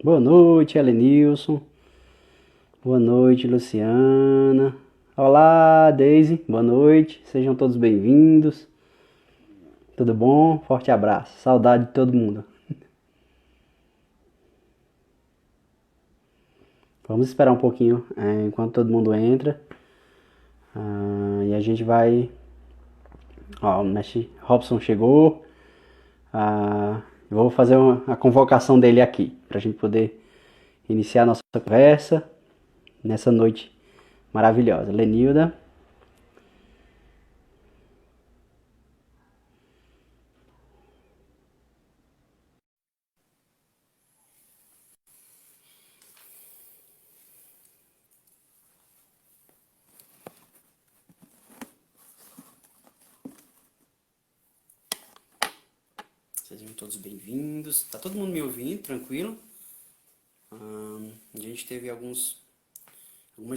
Boa noite, Helenilson. Boa noite, Luciana. Olá, Daisy. Boa noite. Sejam todos bem-vindos. Tudo bom? Forte abraço. Saudade de todo mundo. Vamos esperar um pouquinho enquanto todo mundo entra. E a gente vai. Ó, o mestre Robson chegou. Eu vou fazer a convocação dele aqui, para a gente poder iniciar a nossa conversa nessa noite maravilhosa. Lenilda. Sejam todos bem-vindos. Tá todo mundo me ouvindo? Tranquilo? A gente teve algumas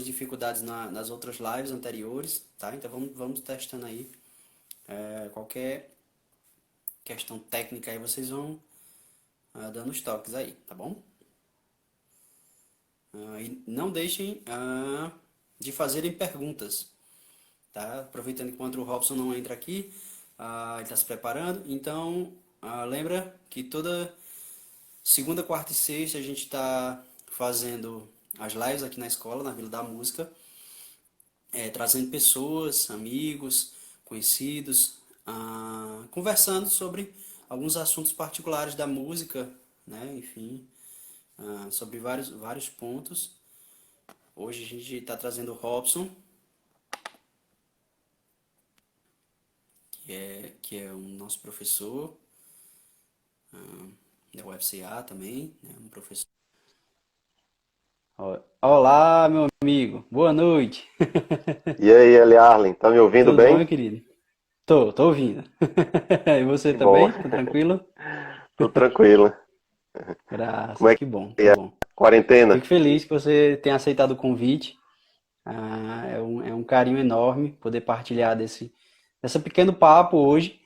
dificuldades nas outras lives anteriores, tá? Então vamos testando aí. Qualquer questão técnica aí vocês vão dando os toques aí, tá bom? E não deixem de fazerem perguntas, tá? Aproveitando que enquanto o Robson não entra aqui, ele está se preparando. Então, lembra que toda segunda, quarta e sexta a gente está fazendo as lives aqui na escola, na Vila da Música, trazendo pessoas, amigos, conhecidos, conversando sobre alguns assuntos particulares da música, né? Enfim, sobre vários pontos. Hoje a gente está trazendo o Robson, que é o nosso professor da UFCA também, né? Um professor. Olá, meu amigo. Boa noite. E aí, Eliarlen, tá me ouvindo Tudo bom, bem? meu querido? Tô ouvindo. E você Que bom, também? Tá tranquilo? tô tranquilo. Como Graças, é que bom, que que é a bom. quarentena? Fico feliz que você tenha aceitado o convite. É um carinho enorme poder partilhar desse pequeno papo hoje,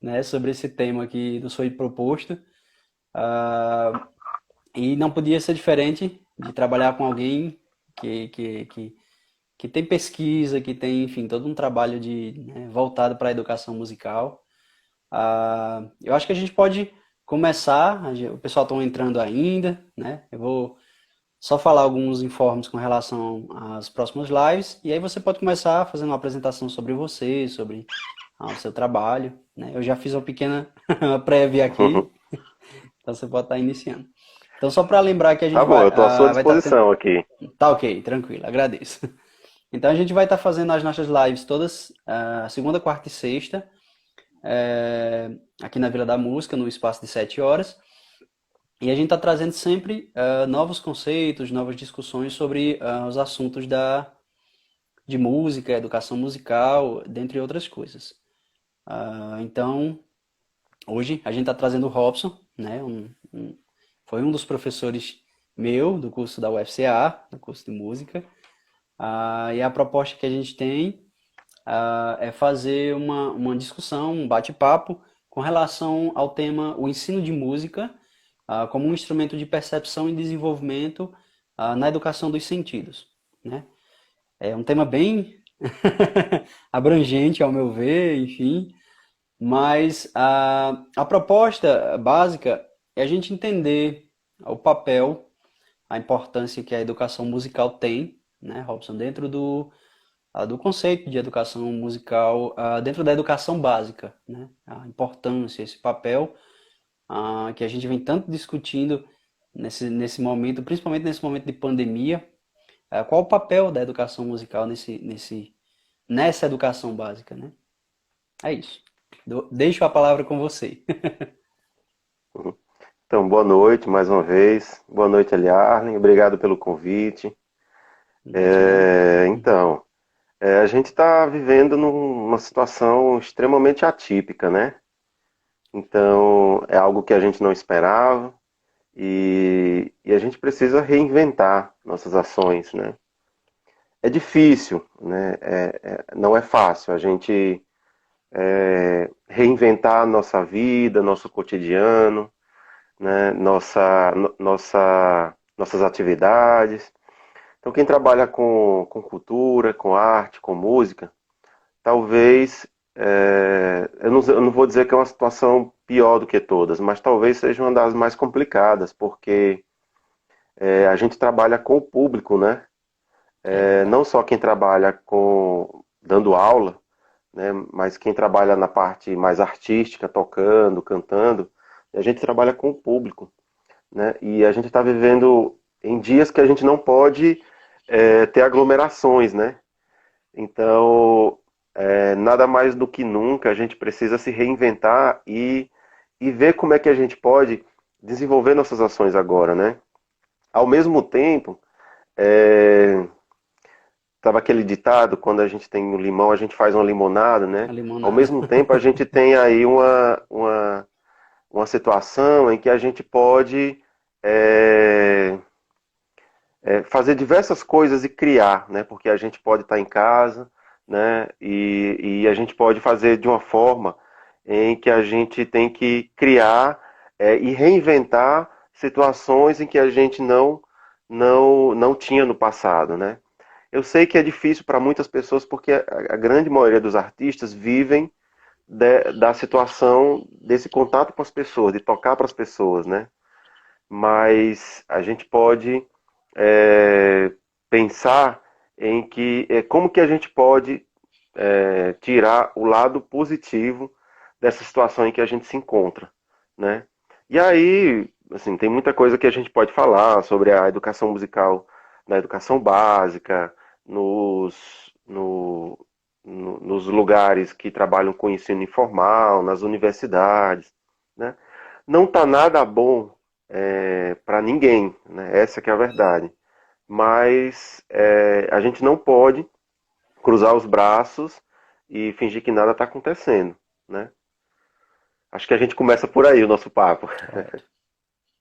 né, sobre esse tema que nos foi proposto. E não podia ser diferente de trabalhar com alguém que, que, que, que tem pesquisa, que tem, enfim, todo um trabalho né, voltado para a educação musical. Eu acho que a gente pode começar, o pessoal está entrando ainda, né? Eu vou só falar alguns informes com relação às próximas lives, e aí você pode começar fazendo uma apresentação sobre você, sobre o seu trabalho, né? Eu já fiz uma pequena prévia aqui, então você pode estar iniciando. Então, só para lembrar que a Tá gente bom, vai eu tô à sua vai estar tendo... disposição aqui. Tá ok, tranquilo, agradeço. Então, a gente vai estar fazendo as nossas lives todas segunda, quarta e sexta, aqui na Vila da Música, no espaço de 7 horas. E a gente está trazendo sempre novos conceitos, novas discussões sobre os assuntos de música, educação musical, dentre outras coisas. Então, hoje a gente está trazendo o Robson, né? Foi um dos professores meu do curso da UFCA, do curso de música. E a proposta que a gente tem é fazer uma discussão, um bate-papo com relação ao tema o ensino de música como um instrumento de percepção e desenvolvimento na educação dos sentidos, né? É um tema bem abrangente, ao meu ver, enfim, mas a proposta básica é a gente entender o papel, a importância que a educação musical tem, né, Robson, dentro do conceito de educação musical, dentro da educação básica, né? A importância, esse papel que a gente vem tanto discutindo nesse momento, principalmente nesse momento de pandemia. Qual o papel da educação musical nessa educação básica, né? É isso. Deixo a palavra com você. Então, boa noite mais uma vez. Boa noite, Eliarlen. Obrigado pelo convite. Imagina. Então, a gente está vivendo numa situação extremamente atípica, né? Então, é algo que a gente não esperava e a gente precisa reinventar nossas ações, né? É difícil, né? Não é fácil a gente reinventar a nossa vida, nosso cotidiano, né, nossas atividades. Então, quem trabalha com cultura, com arte, com música, talvez, eu não vou dizer que é uma situação pior do que todas, mas talvez seja uma das mais complicadas, porque a gente trabalha com o público, né? É Não verdade. só quem trabalha dando aula, né? Mas quem trabalha na parte mais artística, tocando, cantando, a gente trabalha com o público, né? E a gente está vivendo em dias que a gente não pode ter aglomerações, né? Então, nada mais do que nunca, a gente precisa se reinventar e ver como é que a gente pode desenvolver nossas ações agora, né? Ao mesmo tempo, estava aquele ditado, quando a gente tem um limão, a gente faz uma limonada, A né? Ao limonada. mesmo tempo, a gente tem aí uma situação em que a gente pode é, fazer diversas coisas e criar, né? Porque a gente pode estar em casa, né? E a gente pode fazer de uma forma em que a gente tem que criar e reinventar situações em que a gente não tinha no passado, né? Eu sei que é difícil para muitas pessoas porque a grande maioria dos artistas vivem da situação desse contato com as pessoas, de tocar para as pessoas, né? Mas a gente pode é, pensar em que como que a gente pode tirar o lado positivo dessa situação em que a gente se encontra, né? E aí, assim, tem muita coisa que a gente pode falar sobre a educação musical na educação básica, nos, no, nos lugares que trabalham com ensino informal, nas universidades, né? Não está nada bom para ninguém, né? Essa que é a verdade. Mas a gente não pode cruzar os braços e fingir que nada está acontecendo, né? Acho que a gente começa por aí o nosso papo. Correto.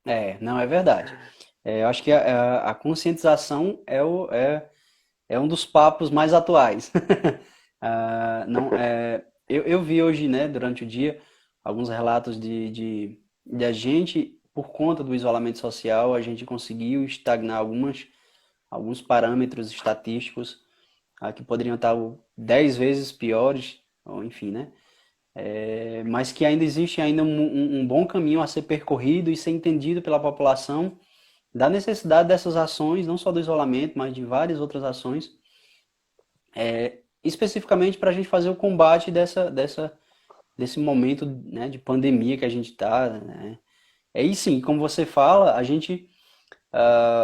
É, não, é verdade. Eu acho que a conscientização é um dos papos mais atuais. Não, eu vi hoje, né, durante o dia, alguns relatos de a gente, por conta do isolamento social, a gente conseguiu estagnar alguns parâmetros estatísticos que poderiam estar 10 vezes piores, ou enfim, né? Mas que ainda existe ainda um bom caminho a ser percorrido e ser entendido pela população da necessidade dessas ações, não só do isolamento, mas de várias outras ações, especificamente para a gente fazer o combate desse momento, né, de pandemia que a gente está, né? Aí sim, como você fala,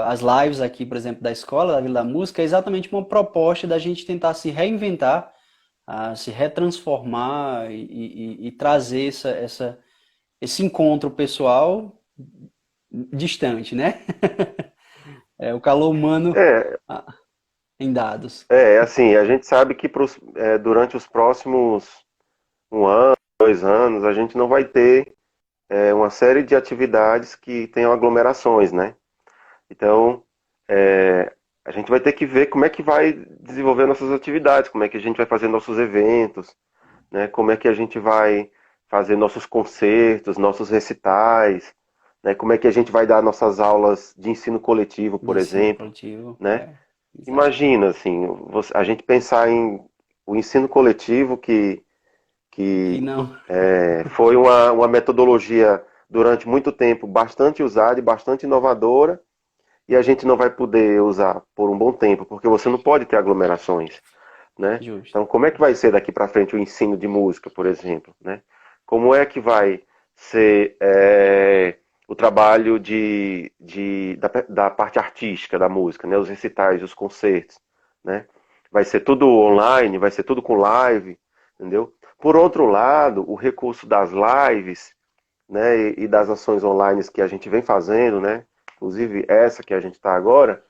as lives aqui, por exemplo, da escola, da Vila da Música, é exatamente uma proposta da gente tentar se reinventar, se retransformar e trazer esse encontro pessoal distante, né? O calor humano É, ah, em dados. assim, a gente sabe que durante os próximos 1 ano, 2 anos, a gente não vai ter uma série de atividades que tenham aglomerações, né? Então, a gente vai ter que ver como é que vai desenvolver nossas atividades, como é que a gente vai fazer nossos eventos, né? Como é que a gente vai fazer nossos concertos, nossos recitais, né? Como é que a gente vai dar nossas aulas de ensino coletivo, De por ensino exemplo, coletivo, né? exato. Imagina, assim, a gente pensar em o ensino coletivo Que que não, foi uma metodologia durante muito tempo bastante usada e bastante inovadora, e a gente não vai poder usar por um bom tempo, porque você não pode ter aglomerações, né? justo. Então, como é que vai ser daqui para frente o ensino de música, por exemplo, né? Como é que vai ser o trabalho da parte artística da música, né? Os recitais, os concertos, né? Vai ser tudo online, vai ser tudo com live, entendeu? Por outro lado, o recurso das lives, né, e das ações online que a gente vem fazendo, né? Inclusive essa que a gente está agora,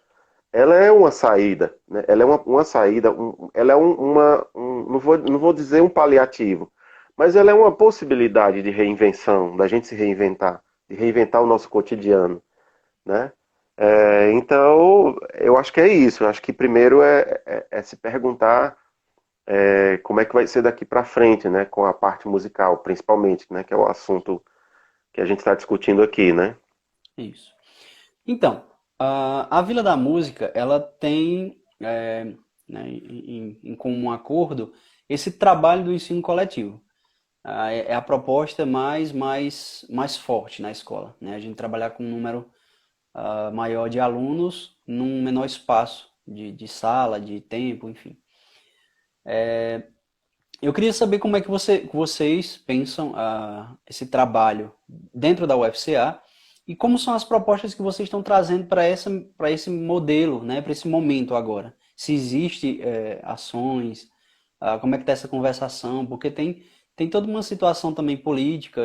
ela é uma saída, né? Ela é uma saída, ela é não vou dizer um paliativo, mas ela é uma possibilidade de reinvenção, da gente se reinventar, de reinventar o nosso cotidiano, né? Então, eu acho que é isso. Eu acho que primeiro é se perguntar como é que vai ser daqui para frente, né? Com a parte musical, principalmente, né? Que é o assunto que a gente está discutindo aqui, né? Isso. Então, a Vila da Música, ela tem, né, em comum acordo esse trabalho do ensino coletivo. É a proposta mais forte na escola, né? A gente trabalhar com um número maior de alunos num menor espaço de sala, de tempo, enfim. Eu queria saber como é que vocês pensam esse trabalho dentro da UFCA e como são as propostas que vocês estão trazendo para esse modelo, né, para esse momento agora. Se existe ações, como é que está essa conversação, porque tem toda uma situação também política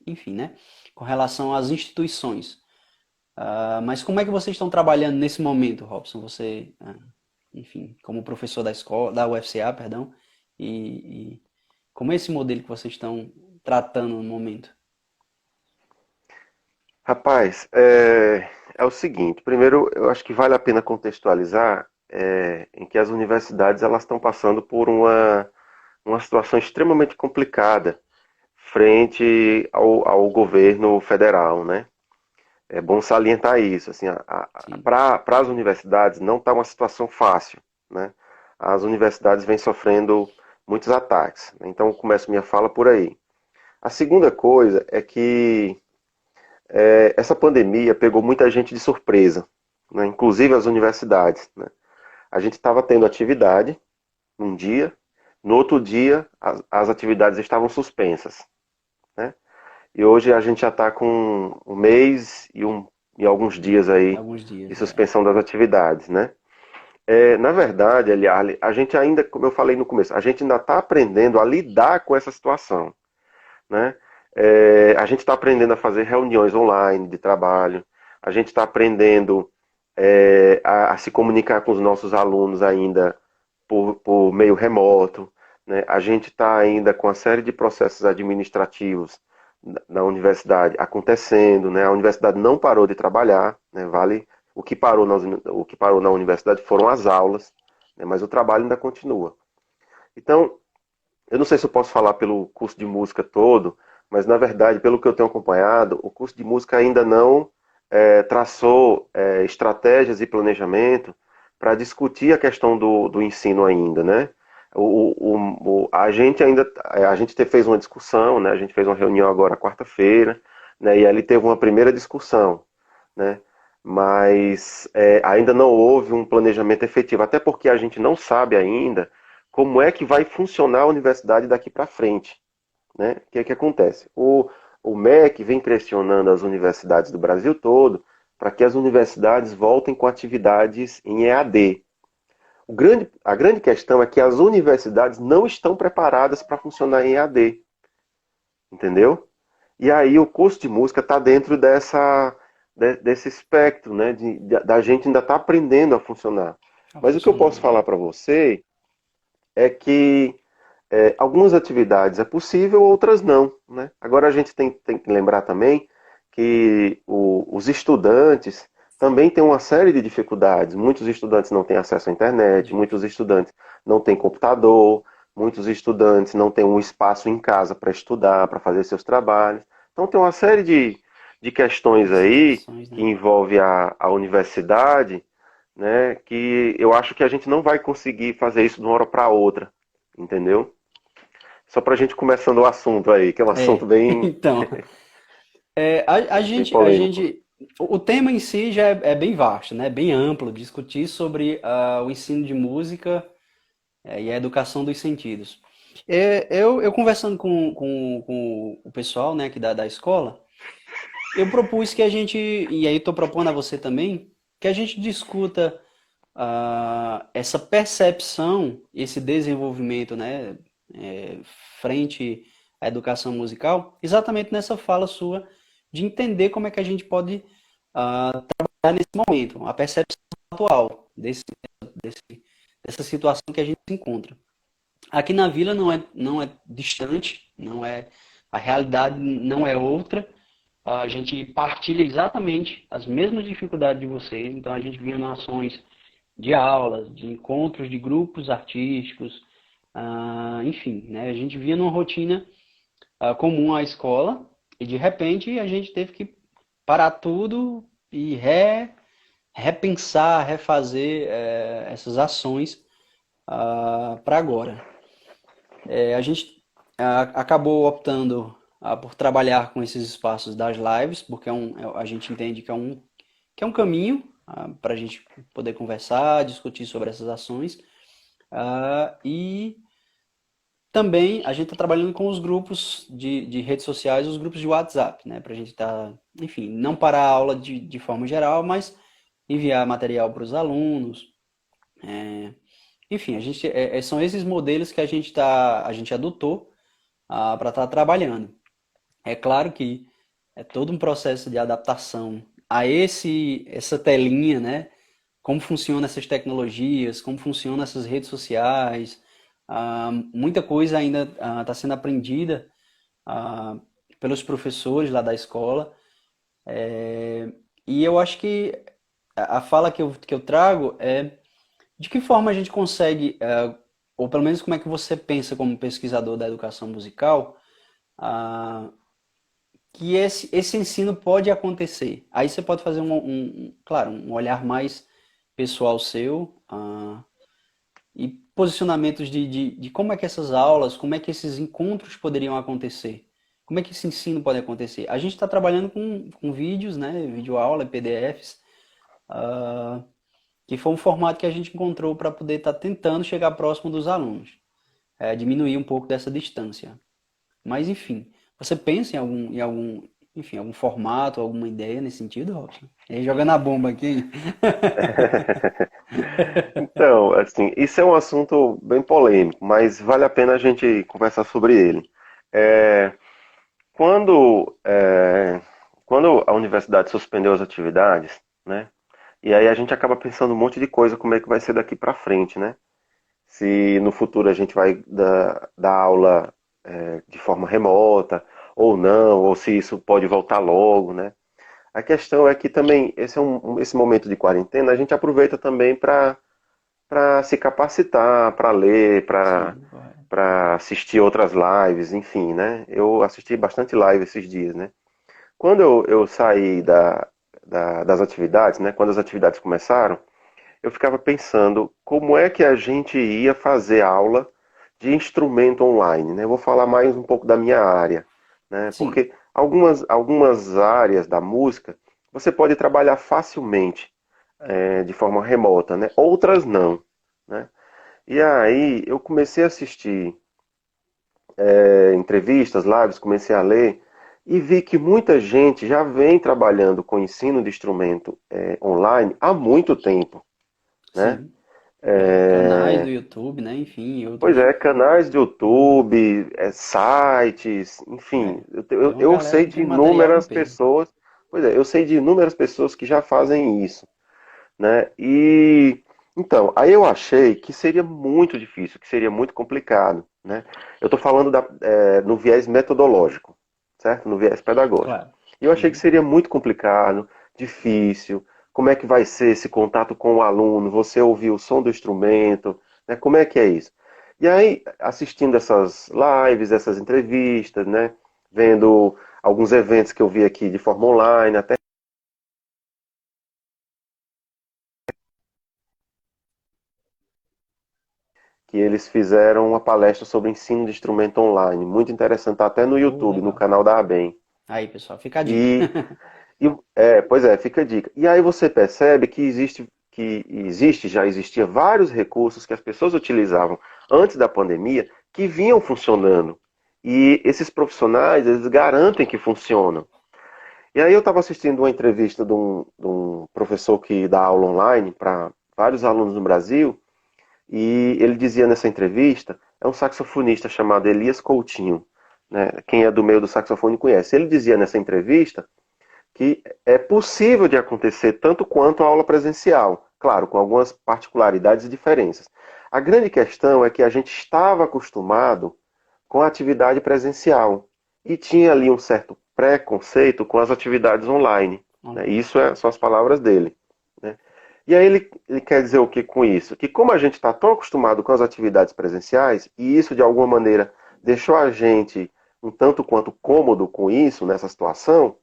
enfim, né, com relação às instituições. Mas como é que vocês estão trabalhando nesse momento, Robson? Você, enfim, como professor da escola, da UFCA, perdão, e como é esse modelo que vocês estão tratando no momento? Rapaz, é o seguinte, primeiro eu acho que vale a pena contextualizar em que as universidades elas estão passando por uma situação extremamente complicada frente ao governo federal, né? É bom salientar isso, assim, Sim, para as universidades não está uma situação fácil, né? As universidades vêm sofrendo muitos ataques, né? Então começo minha fala por aí. A segunda coisa é que essa pandemia pegou muita gente de surpresa, né? Inclusive as universidades, né? A gente estava tendo atividade num dia, no outro dia as atividades estavam suspensas, né? E hoje a gente já está com um mês e alguns dias aí alguns de dias, suspensão das atividades, né? Na verdade, Eliarle, a gente ainda, como eu falei no começo, a gente ainda está aprendendo a lidar com essa situação, né? A gente está aprendendo a fazer reuniões online de trabalho, a gente está aprendendo a se comunicar com os nossos alunos ainda por meio remoto, né? A gente está ainda com uma série de processos administrativos na universidade acontecendo, né? A universidade não parou de trabalhar, né? Vale o que parou na universidade foram as aulas, né? Mas o trabalho ainda continua. Então, eu não sei se eu posso falar pelo curso de música todo, mas na verdade, pelo que eu tenho acompanhado, o curso de música ainda não traçou estratégias e planejamento para discutir a questão do ensino ainda, né? A gente ainda fez uma discussão, né? A gente fez uma reunião agora quarta-feira, né? E ali teve uma primeira discussão, né? Mas ainda não houve um planejamento efetivo, até porque a gente não sabe ainda como é que vai funcionar a universidade daqui para frente, né? O que é que acontece? O MEC vem pressionando as universidades do Brasil todo para que as universidades voltem com atividades em EAD. A grande questão é que as universidades não estão preparadas para funcionar em EAD, entendeu? E aí o curso de música está dentro desse espectro, né? Da gente ainda está aprendendo a funcionar. a Mas o que eu funcionar, posso né? falar para você é que algumas atividades é possível, outras não, né? Agora a gente tem que lembrar também que os estudantes também têm uma série de dificuldades. Muitos estudantes não têm acesso à internet, Justo. muitos estudantes não têm computador, muitos estudantes não têm um espaço em casa para estudar, para fazer seus trabalhos. Então tem uma série de questões De aí situações, que né? envolve a universidade, né, que eu acho que a gente não vai conseguir fazer isso de uma hora para outra, entendeu? Só para a gente começando o assunto aí, que é um assunto bem, Então, bem polêmico. o tema em si já é bem vasto, né? Bem amplo, discutir sobre o ensino de música e a educação dos sentidos. Eu conversando com o pessoal, né, aqui da escola, eu propus que a gente, e aí estou propondo a você também, que a gente discuta essa percepção, esse desenvolvimento, né, é, frente à educação musical, exatamente nessa fala sua de entender como é que a gente pode dar nesse momento, a percepção atual dessa situação que a gente se encontra. Aqui na vila não é distante, não é a realidade não é outra. A gente partilha exatamente as mesmas dificuldades de vocês, então a gente vinha em ações de aulas, de encontros de grupos artísticos, enfim, né? A gente via numa rotina comum à escola E de repente a gente teve que parar tudo e repensar, refazer essas ações para agora. A gente acabou optando por trabalhar com esses espaços das lives, porque a gente entende que é um caminho para a gente poder conversar, discutir sobre essas ações. E também a gente está trabalhando com os grupos de redes sociais, os grupos de WhatsApp, né? Para a gente estar, enfim, não parar a aula de forma geral, mas enviar material para os alunos. Enfim, são esses modelos que a gente adotou para estar trabalhando. É claro que é todo um processo de adaptação a essa telinha, né? Como funcionam essas tecnologias, como funcionam essas redes sociais. Muita coisa ainda está sendo aprendida ah, pelos professores lá da escola. E eu acho que a fala que eu trago é de que forma a gente consegue, ou pelo menos como é que você pensa como pesquisador da educação musical, ah, que esse ensino pode acontecer. Aí você pode fazer claro, um olhar mais pessoal seu, e posicionamentos de como é que essas aulas, como é que esses encontros poderiam acontecer. Como é que esse ensino pode acontecer? A gente está trabalhando com vídeos, né, videoaula, PDFs, que foi um formato que a gente encontrou para poder estar tentando chegar próximo dos alunos, diminuir um pouco dessa distância. Mas, enfim, você pensa enfim, algum formato, alguma ideia nesse sentido, Robson? E aí, jogando a bomba aqui, hein? Então, assim, isso é um assunto bem polêmico, mas vale a pena a gente conversar sobre ele. É, quando, é, quando a universidade suspendeu as atividades, né? E aí a gente acaba pensando um monte de coisa, como é que vai ser daqui para frente, né? Se no futuro a gente vai dar aula de forma remota ou não, ou se isso pode voltar logo, né? A questão é que também esse momento de quarentena a gente aproveita também para se capacitar, para ler, Sim, correto. para assistir outras lives, enfim, né? Eu assisti bastante live esses dias, né? Quando eu saí das atividades, né? Quando as atividades começaram, eu ficava pensando como é que a gente ia fazer aula de instrumento online, né? Eu vou falar mais um pouco da minha área, né? Sim, Porque algumas áreas da música você pode trabalhar facilmente de forma remota, né? Outras não, né? E aí eu comecei a assistir entrevistas, lives, comecei a ler e vi que muita gente já vem trabalhando com ensino de instrumento online há muito tempo, né? sim. Canais do YouTube, né? Enfim, e Pois outros. é, canais de YouTube, sites, enfim, É, tem uma eu galera sei que de tem material em inúmeras peso. pessoas, pois é, eu sei de inúmeras pessoas que já fazem isso, né? E então, aí eu achei que seria muito difícil, que seria muito complicado, né? Eu estou falando no viés metodológico, certo? No viés pedagógico. Claro. E eu achei que Uhum. seria muito complicado, difícil. Como é que vai ser esse contato com o aluno? Você ouvir o som do instrumento, né? Como é que é isso? E aí, assistindo essas lives, essas entrevistas, né? Vendo alguns eventos que eu vi aqui de forma online, até que eles fizeram uma palestra sobre ensino de instrumento online, muito interessante, tá até no Oh, YouTube, no legal. canal da ABEM. Aí, pessoal, fica a dica. E, pois é, fica a dica. E aí você percebe que já existia vários recursos que as pessoas utilizavam antes da pandemia que vinham funcionando. E esses profissionais, eles garantem que funcionam. E aí eu estava assistindo uma entrevista de um professor que dá aula online para vários alunos no Brasil, e ele dizia nessa entrevista, é um saxofonista chamado Elias Coutinho, né? Quem é do meio do saxofone conhece. Ele dizia nessa entrevista que é possível de acontecer tanto quanto a aula presencial, claro, com algumas particularidades e diferenças. A grande questão é que a gente estava acostumado com a atividade presencial e tinha ali um certo preconceito com as atividades online, né? Online. Isso são as palavras dele, né? E aí ele quer dizer o que com isso? Que como a gente está tão acostumado com as atividades presenciais, e isso de alguma maneira deixou a gente um tanto quanto cômodo com isso, nessa situação,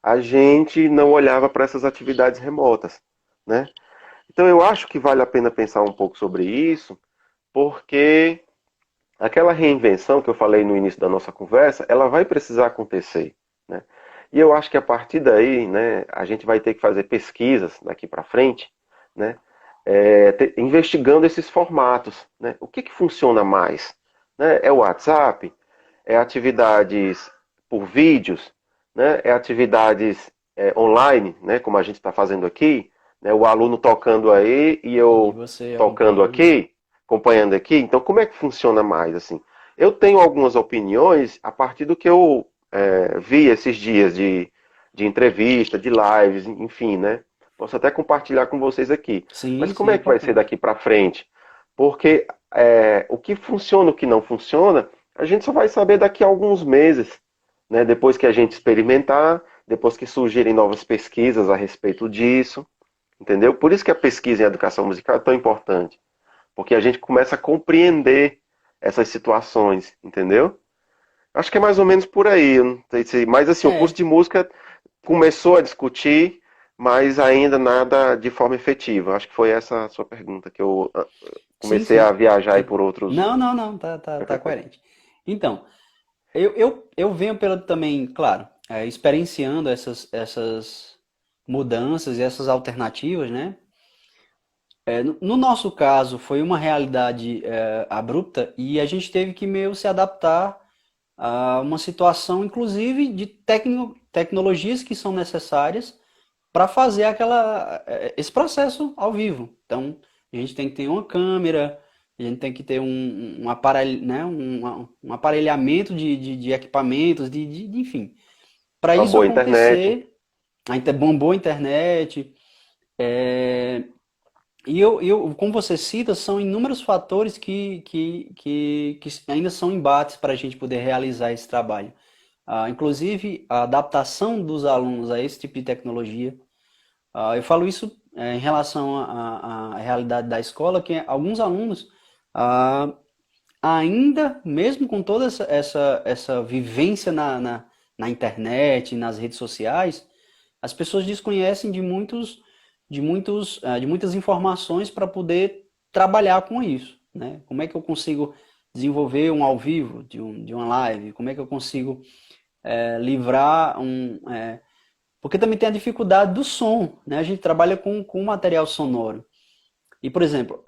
a gente não olhava para essas atividades remotas, né? Então eu acho que vale a pena pensar um pouco sobre isso, porque aquela reinvenção que eu falei no início da nossa conversa, ela vai precisar acontecer, né? E eu acho que a partir daí, né, a gente vai ter que fazer pesquisas daqui para frente, né, investigando esses formatos, né? O que que funciona mais? Né? É o WhatsApp? É atividades por vídeos? Né? É atividades online, né, como a gente está fazendo aqui, né, o aluno tocando aí e E eu você tocando acompanhando. aqui, acompanhando aqui. Então, como é que funciona mais assim? Eu tenho algumas opiniões a partir do que eu vi esses dias de entrevista, de lives, enfim, né? Posso até compartilhar com vocês aqui. Sim, Mas como sim, é que vai ser importante. daqui para frente? Porque o que funciona, o que não funciona, a gente só vai saber daqui a alguns meses, né? Depois que a gente experimentar, depois que surgirem novas pesquisas a respeito disso, entendeu? Por isso que a pesquisa em educação musical é tão importante, porque a gente começa a compreender essas situações, entendeu? Acho que é mais ou menos por aí, eu não sei se, mas assim, o curso É, de música começou a discutir, mas ainda nada de forma efetiva. Acho que foi essa a sua pergunta, que eu sim, comecei a sim. viajar aí É, por outros. não, não, não, tá coerente. Então, eu venho pelo também, claro, experienciando essas mudanças e essas alternativas, né? No nosso caso, foi uma realidade abrupta e a gente teve que meio se adaptar a uma situação, inclusive, de tecnologias que são necessárias para fazer esse processo ao vivo. Então, a gente tem que ter uma câmera, a gente tem que ter um aparelho, né, um aparelhamento de equipamentos, enfim. Para Uma isso boa internet. acontecer, a uma boa internet. E como você cita, são inúmeros fatores que ainda são embates para a gente poder realizar esse trabalho. Inclusive, a adaptação dos alunos a esse tipo de tecnologia. Eu falo isso em relação à realidade da escola, que alguns alunos ah, ainda, mesmo com toda essa vivência na internet, nas redes sociais, as pessoas desconhecem de muitas informações para poder trabalhar com isso, né? Como é que eu consigo desenvolver um ao vivo de uma live? Como é que eu consigo livrar porque também tem a dificuldade do som, né? A gente trabalha com material sonoro. E, por exemplo,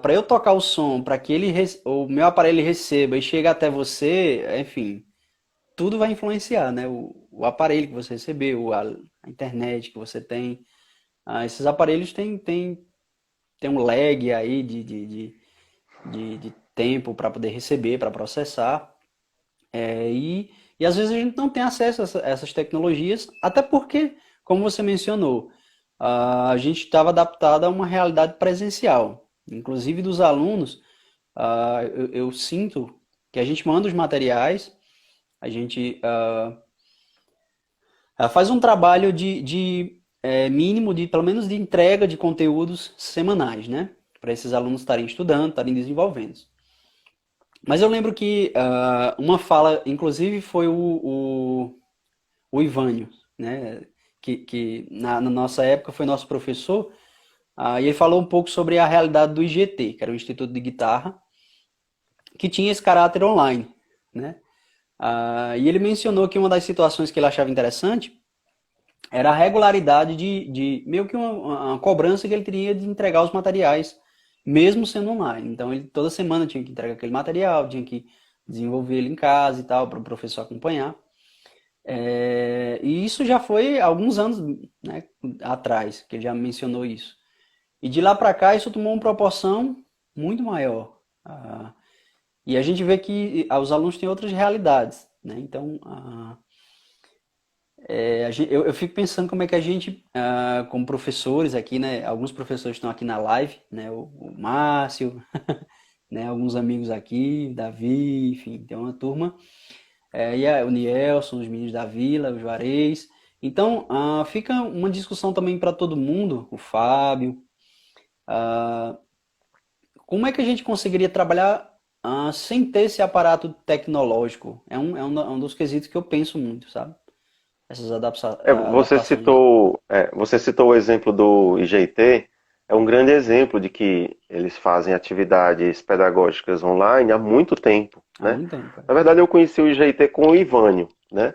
para eu tocar o som, para que o meu aparelho receba e chegue até você, enfim, tudo vai influenciar, né? O aparelho que você recebeu, a internet que você tem. Esses aparelhos têm um lag aí de tempo para poder receber, para processar. E às vezes a gente não tem acesso a essas tecnologias, até porque, como você mencionou, a gente estava adaptado a uma realidade presencial. Inclusive dos alunos, eu sinto que a gente manda os materiais, a gente faz um trabalho de mínimo, de pelo menos de entrega de conteúdos semanais, né? Para esses alunos estarem estudando, estarem desenvolvendo. Mas eu lembro que uma fala, inclusive, foi o Ivânio, né? Que na nossa época foi nosso professor, e ele falou um pouco sobre a realidade do IGT, que era o Instituto de Guitarra, que tinha esse caráter online, né? E ele mencionou que uma das situações que ele achava interessante era a regularidade de meio que uma cobrança que ele teria de entregar os materiais, mesmo sendo online. Então ele toda semana tinha que entregar aquele material, tinha que desenvolver ele em casa e tal, para o professor acompanhar. E isso já foi alguns anos, né, atrás, que ele já mencionou isso. E de lá para cá isso tomou uma proporção muito maior. E a gente vê que os alunos têm outras realidades, né? Então, eu fico pensando como é que a gente, como professores aqui, né? Alguns professores estão aqui na live, né? O Márcio, né? Alguns amigos aqui, Davi, enfim, tem uma turma. O Nielson, os meninos da Vila, o Juarez. Então, fica uma discussão também para todo mundo, o Fábio. Como é que a gente conseguiria trabalhar? sem ter esse aparato tecnológico. É um dos quesitos que eu penso muito, sabe? Essas adaptações. Você citou o exemplo do IGT, é um grande exemplo de que eles fazem atividades pedagógicas online há muito tempo, Há né? muito tempo. Na verdade, eu conheci o IGT com o Ivânio, né?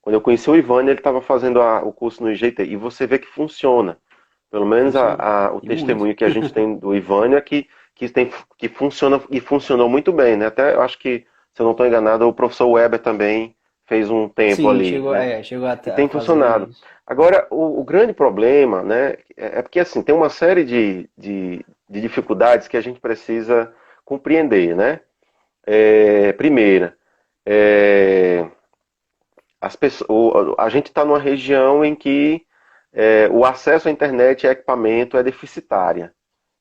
Quando eu conheci o Ivânio, ele estava fazendo o curso no IGT, e você vê que funciona. Pelo menos Funciona. o E muito. testemunho que a gente tem do Ivânio é que funciona e funcionou muito bem, né? Até eu acho que, se eu não estou enganado, o professor Weber também fez um tempo Sim, ali, chegou, né? chegou E a tem fazer funcionado. isso. Agora, o grande problema, né, é porque assim, tem uma série de dificuldades que a gente precisa compreender, né? Primeira, é, a gente está numa região em que o acesso à internet e a equipamento é deficitária,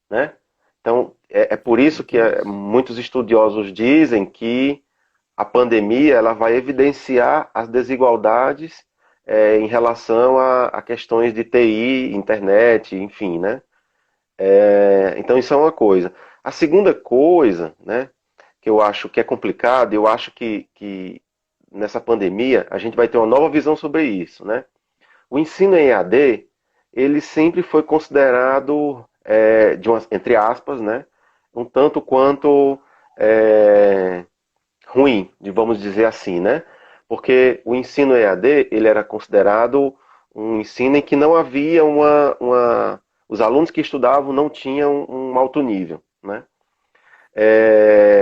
né? Então, é por isso que muitos estudiosos dizem que a pandemia ela vai evidenciar as desigualdades em relação a questões de TI, internet, enfim, né? Então isso é uma coisa. A segunda coisa, né, que eu acho que é complicado, eu acho que nessa pandemia a gente vai ter uma nova visão sobre isso, né? O ensino em EAD, ele sempre foi considerado, entre aspas, né, um tanto quanto é, ruim, vamos dizer assim, né? Porque o ensino EAD, ele era considerado um ensino em que não havia os alunos que estudavam não tinham um alto nível, né?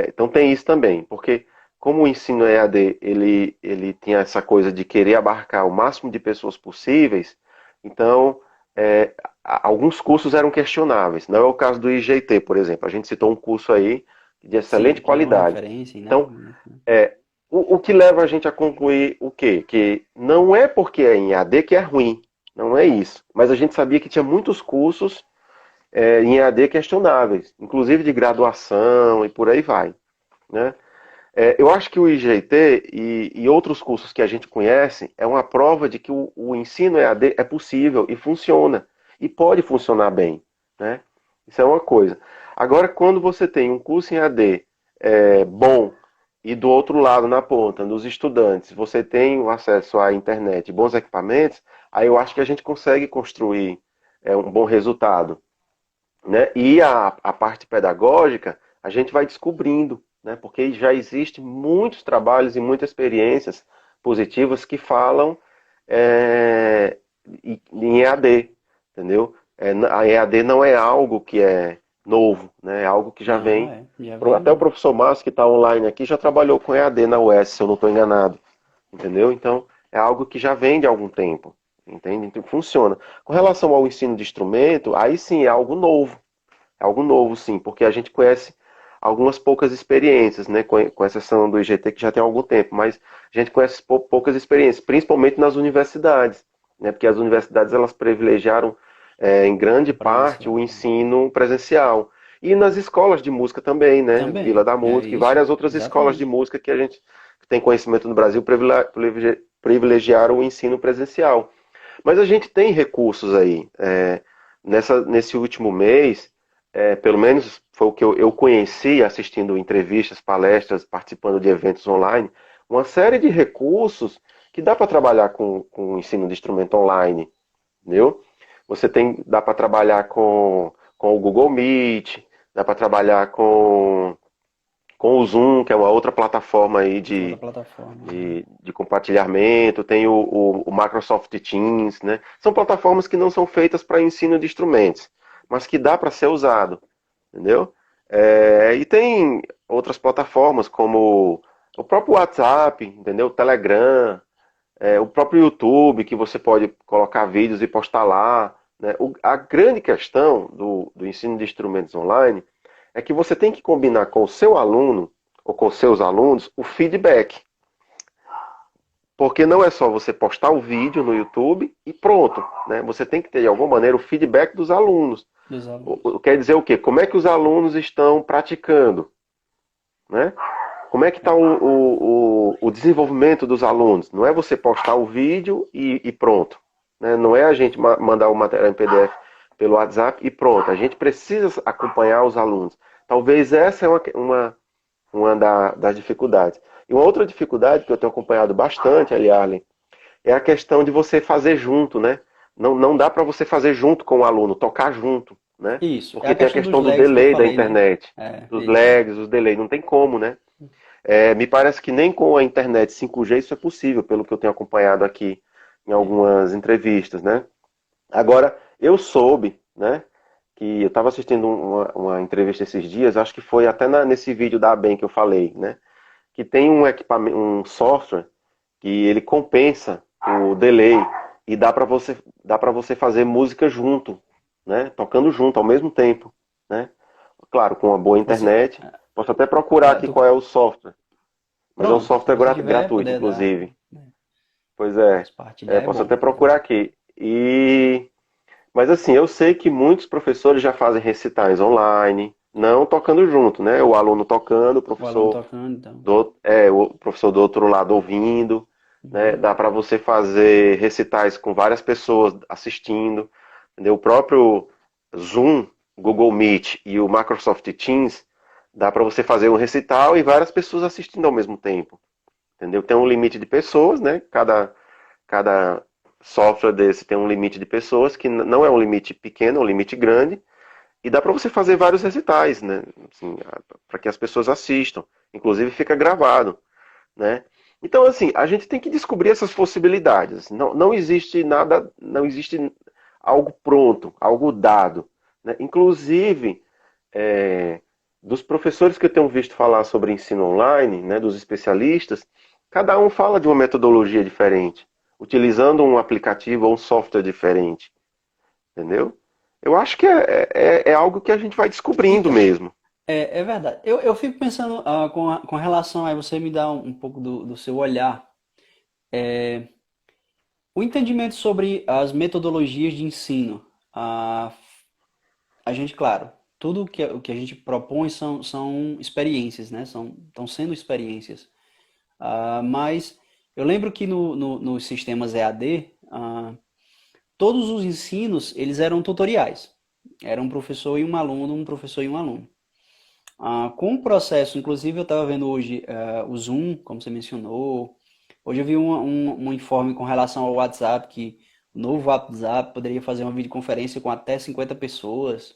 Então tem isso também, porque como o ensino EAD, ele tinha essa coisa de querer abarcar o máximo de pessoas possíveis, então é, alguns cursos eram questionáveis. Não é o caso do IGT, por exemplo. A gente citou um curso aí de excelente Sim, que é uma qualidade. referência, né? Então, é, o que leva a gente a concluir o quê? Que não é porque é em AD que é ruim, não é isso. Mas a gente sabia que tinha muitos cursos em AD questionáveis, inclusive de graduação e por aí vai, né? Eu acho que o IGT e outros cursos que a gente conhece é uma prova de que o ensino EAD é possível e funciona, e pode funcionar bem, né? Isso é uma coisa. Agora, quando você tem um curso em EAD bom e do outro lado, na ponta, nos estudantes, você tem o acesso à internet e bons equipamentos, aí eu acho que a gente consegue construir um bom resultado, né? E a parte pedagógica, a gente vai descobrindo, né? Porque já existem muitos trabalhos e muitas experiências positivas que falam em EAD, entendeu? A EAD não é algo que é novo, né? É algo que já Não, vem. já Até o vem. professor Márcio, que está online aqui, já trabalhou com EAD na UES, se eu não estou enganado, entendeu? Então, é algo que já vem de algum tempo, entende? Então, funciona. Com relação ao ensino de instrumento, aí sim é algo novo. É algo novo, sim, porque a gente conhece algumas poucas experiências, né? Com exceção do IGT, que já tem algum tempo, mas a gente conhece poucas experiências, principalmente nas universidades, né? Porque as universidades elas privilegiaram, em grande parte, o Presencial. ensino presencial. E nas escolas de música também, né? Vila Também, da é Música e isso, várias outras escolas de exatamente. música que a gente tem conhecimento no Brasil privilegiaram o ensino presencial. Mas a gente tem recursos aí. Nesse último mês, pelo menos foi o que eu conheci assistindo entrevistas, palestras, participando de eventos online, uma série de recursos que dá para trabalhar com o ensino de instrumento online, entendeu? Dá para trabalhar com o Google Meet, dá para trabalhar com o Zoom, que é uma outra plataforma aí Outra plataforma. de compartilhamento, tem o Microsoft Teams, né? São plataformas que não são feitas para ensino de instrumentos, mas que dá para ser usado, entendeu? E tem outras plataformas como o próprio WhatsApp, entendeu? O Telegram, o próprio YouTube, que você pode colocar vídeos e postar lá, né? A grande questão do ensino de instrumentos online é que você tem que combinar com o seu aluno ou com os seus alunos o feedback. Porque não é só você postar o vídeo no YouTube e pronto, né? Você tem que ter de alguma maneira o feedback dos alunos. Dos alunos. Quer dizer o quê? Como é que os alunos estão praticando, né? Como é que está o desenvolvimento dos alunos? Não é você postar o vídeo e pronto, né? Não é a gente mandar o material em PDF pelo WhatsApp e pronto. A gente precisa acompanhar os alunos. Talvez essa é das dificuldades. E uma outra dificuldade que eu tenho acompanhado bastante, Eliarlen, é a questão de você fazer junto, né? Não dá para você fazer junto com o aluno, tocar junto, né? Isso, é Porque a tem a questão dos questão do lags que eu delay da falei, né? internet, É, dos isso. lags, os delays, não tem como, né? Me parece que nem com a internet 5G isso é possível, pelo que eu tenho acompanhado aqui em É. algumas entrevistas, né? Agora, eu soube, né, que eu estava assistindo uma entrevista esses dias, acho que foi até nesse vídeo da ABEM que eu falei, né, que tem um equipamento, um software que ele compensa o delay e dá para você fazer música junto, né, tocando junto ao mesmo tempo, né? Claro, com uma boa Você, internet. Posso até procurar aqui qual é o software, mas é um pronto, se software você tiver, gratuito, puder dar, inclusive. né, Pois é, compartilhar é posso bom. até procurar aqui. Mas assim, eu sei que muitos professores já fazem recitais online, não tocando junto, né? O aluno tocando, O aluno tocando, então. o professor do outro lado ouvindo, né? Uhum. Dá para você fazer recitais com várias pessoas assistindo, entendeu? O próprio Zoom, Google Meet e o Microsoft Teams, dá para você fazer um recital e várias pessoas assistindo ao mesmo tempo, entendeu? Tem um limite de pessoas, né? Cada software desse tem um limite de pessoas, que não é um limite pequeno, é um limite grande, e dá para você fazer vários recitais, né? Assim, para que as pessoas assistam. Inclusive fica gravado, né? Então, assim, a gente tem que descobrir essas possibilidades. Não existe nada, não existe algo pronto, algo dado, né? Inclusive, é, dos professores que eu tenho visto falar sobre ensino online, né, dos especialistas, cada um fala de uma metodologia diferente, utilizando um aplicativo ou um software diferente, entendeu? Eu acho que é algo que a gente vai descobrindo Então, mesmo. é verdade. Eu fico pensando com relação a você me dar um pouco do seu olhar. O entendimento sobre as metodologias de ensino. A, a gente, claro, tudo o que a gente propõe são experiências, né? Estão sendo experiências. Mas eu lembro que nos sistemas EAD, todos os ensinos, eles eram tutoriais. Era um professor e um aluno, um professor e um aluno. Com o processo, inclusive eu estava vendo hoje o Zoom, como você mencionou. Hoje eu vi um informe com relação ao WhatsApp, que o novo WhatsApp poderia fazer uma videoconferência com até 50 pessoas,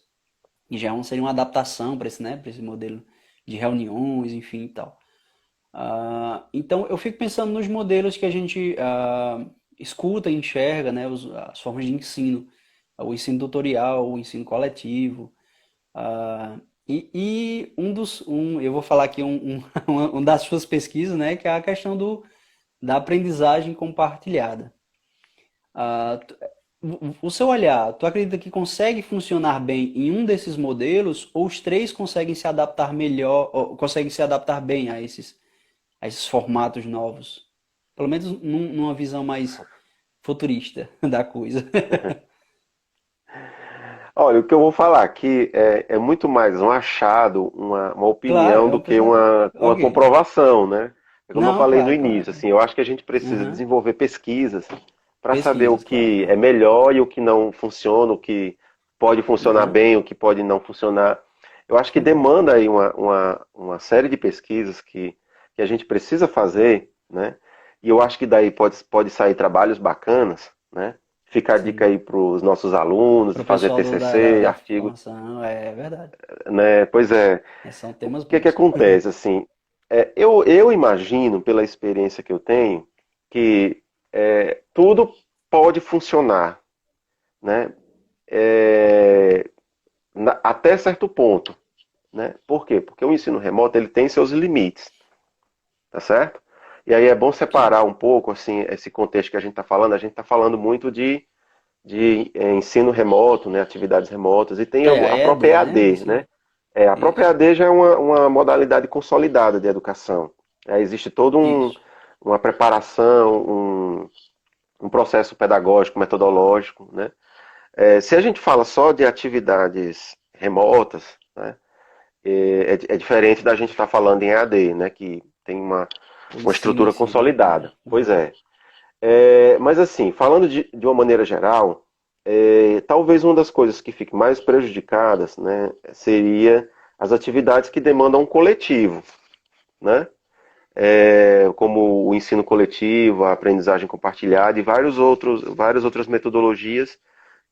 e já seria uma adaptação para esse, né, para esse modelo de reuniões, enfim e tal. Então eu fico pensando nos modelos que a gente escuta e enxerga, né, as formas de ensino, o ensino tutorial, o ensino coletivo. Eu vou falar aqui um das suas pesquisas, né, que é a questão da aprendizagem compartilhada. Ah, tu- o seu olhar, tu acredita que consegue funcionar bem em um desses modelos, ou os três conseguem se adaptar melhor, ou conseguem se adaptar bem a esses formatos novos? Pelo menos numa visão mais futurista da coisa. Olha, o que eu vou falar aqui é muito mais um achado, uma Claro, opinião é do um que pensamento. uma Ok. comprovação, né? É como eu Não, falei no claro, claro. início, assim, eu acho que a gente precisa Aham. desenvolver pesquisas para saber o Pesquisas, claro, que é claro. melhor e o que não funciona, o que pode funcionar Aham. bem, o que pode não funcionar. Eu acho que Concordo. demanda aí uma série de pesquisas que a gente precisa fazer, né? E eu acho que daí pode sair trabalhos bacanas, né? Fica a dica Sim. aí para os nossos alunos, Para o fazer pessoal TCC, da artigo, formação, é verdade. né? Pois é. São O temas que bons. acontece, assim? Eu imagino, pela experiência que eu tenho, que tudo pode funcionar, né? É, até certo ponto, né? Por quê? Porque o ensino remoto ele tem seus limites, tá certo? E aí é bom Sim. separar um pouco, assim, esse contexto que a gente está falando. A gente está falando muito de ensino remoto, né? Atividades remotas, e tem É, a a própria EAD, né? EAD, Ensino. né? A própria Isso. AD já é uma modalidade consolidada de educação. Existe toda Isso. uma preparação, um processo pedagógico, metodológico. Né? Se a gente fala só de atividades remotas, né, é diferente da gente estar falando em AD, né, que tem O uma ensino em estrutura si, né? consolidada. Pois Aham. é. Mas assim, falando de uma maneira geral, talvez uma das coisas que fique mais prejudicadas, né, seria as atividades que demandam um coletivo. né? Como o ensino coletivo, a aprendizagem compartilhada e várias outras metodologias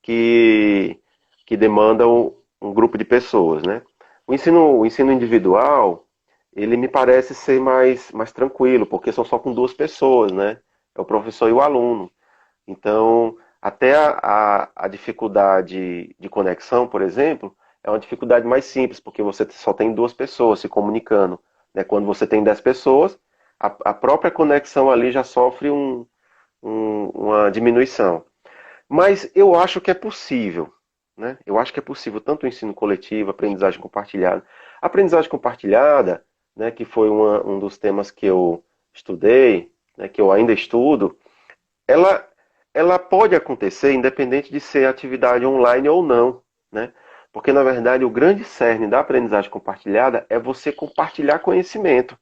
que, que demandam um grupo de pessoas, né? O ensino individual, ele me parece ser mais tranquilo, porque são só com duas pessoas, né? É o professor e o aluno. Então, até a dificuldade de conexão, por exemplo, é uma dificuldade mais simples, porque você só tem duas pessoas se comunicando, né? Quando você tem 10 pessoas, a própria conexão ali já sofre uma diminuição. Mas eu acho que é possível, né? Eu acho que é possível tanto o ensino coletivo, aprendizagem compartilhada. A aprendizagem compartilhada, né, que foi um dos temas que eu estudei, né, que eu ainda estudo, ela, ela pode acontecer independente de ser atividade online ou não, né? Porque, na verdade, o grande cerne da aprendizagem compartilhada é você compartilhar conhecimento.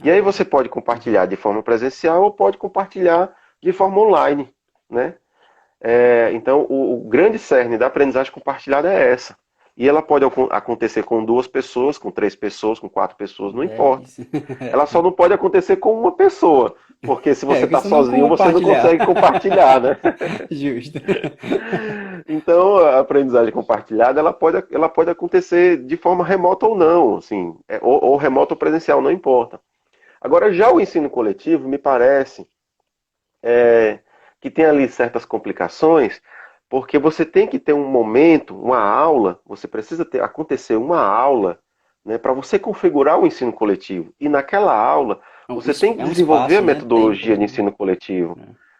E aí Ah, você pode compartilhar de forma presencial ou pode compartilhar de forma online, né? Então, o grande cerne da aprendizagem compartilhada é essa. E ela pode acontecer com duas pessoas, com três pessoas, com quatro pessoas, não é importa. isso. Ela só não pode acontecer com uma pessoa, porque se você É, que está isso não sozinho, você não compartilhar. consegue compartilhar, né? Justo. Então, a aprendizagem compartilhada, ela pode acontecer de forma remota ou não, assim, ou remota ou presencial, não importa. Agora, já o ensino coletivo, me parece que tem ali certas complicações, porque você tem que ter um momento, uma aula, você precisa acontecer uma aula, né, para você configurar o ensino coletivo. E naquela aula, você tem que É um desenvolver a espaço, né? Tempo metodologia de ali. ensino coletivo.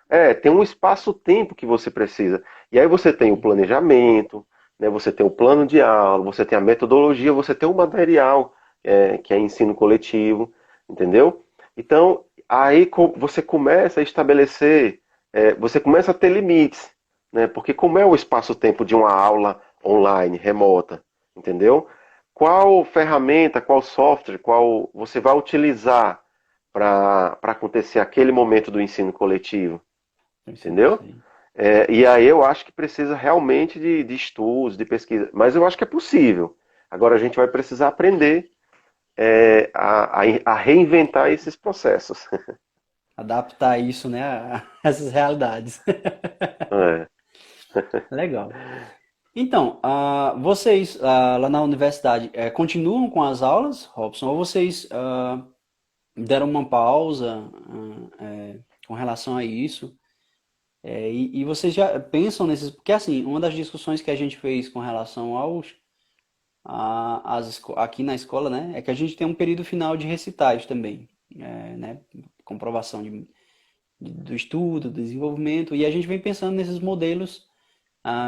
Né? Tem um espaço-tempo que você precisa. E aí você tem o Uhum. planejamento, né, você tem o plano de aula, você tem a metodologia, você tem o material, que é ensino coletivo, entendeu? Então, aí você começa a estabelecer, você começa a ter limites, né? Porque como é o espaço-tempo de uma aula online, remota, entendeu? Qual ferramenta, qual software, qual você vai utilizar para acontecer aquele momento do ensino coletivo, entendeu? Sei. E aí eu acho que precisa realmente de estudos, de pesquisa, mas eu acho que é possível. Agora a gente vai precisar aprender a reinventar esses processos. Adaptar isso, né, a essas realidades. É. Legal. Então, vocês lá na universidade continuam com as aulas, Robson, ou vocês deram uma pausa com relação a isso? E vocês já pensam nesses. Porque, assim, uma das discussões que a gente fez com relação aqui na escola, né, é que a gente tem um período final de recitais também, né, comprovação do estudo, do desenvolvimento, e a gente vem pensando nesses modelos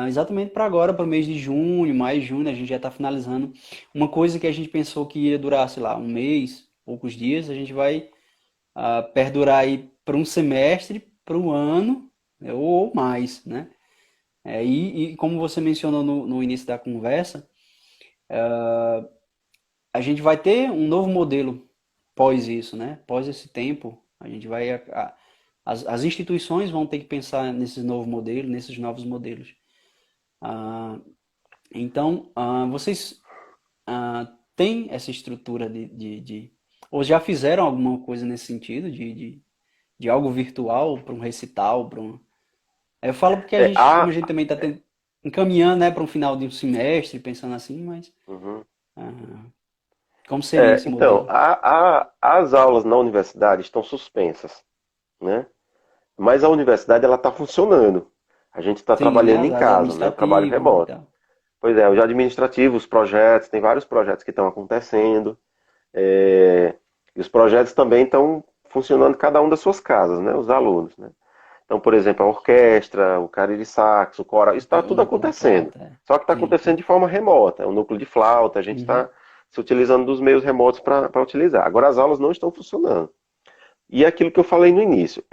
exatamente para agora, para o mês de junho, mais junho, a gente já está finalizando. Uma coisa que a gente pensou que ia durar, sei lá, um mês, poucos dias, a gente vai perdurar aí para um semestre, para um ano, né, ou mais, né? E como você mencionou no início da conversa, a gente vai ter um novo modelo pós isso, né? Pós esse tempo, a gente vai as instituições vão ter que pensar nesse novo modelo, nesses novos modelos. Ah, então, vocês têm essa estrutura ou já fizeram alguma coisa nesse sentido de algo virtual para um recital, para um... Eu falo porque É, como a a, gente também está encaminhando, né, para um final de um semestre, pensando assim, mas uhum. como seria esse Então, modelo? as aulas na universidade estão suspensas, né? Mas a universidade ela está funcionando. A gente está Sim, né, trabalhando em as casa, né? O trabalho administrativas, né, e remoto. tal. Pois é, os administrativos, os projetos, tem vários projetos que estão acontecendo. é, e os projetos também estão funcionando cada um das suas casas, né? Os alunos, né? Então, por exemplo, a orquestra, o cariri sax, o coral, isso está O tudo núcleo de acontecendo. flauta, é. Só que está Sim, acontecendo sim. de forma remota. É um núcleo de flauta, a gente Uhum. está se utilizando dos meios remotos para utilizar. Agora as aulas não estão funcionando. E é aquilo que eu falei no início.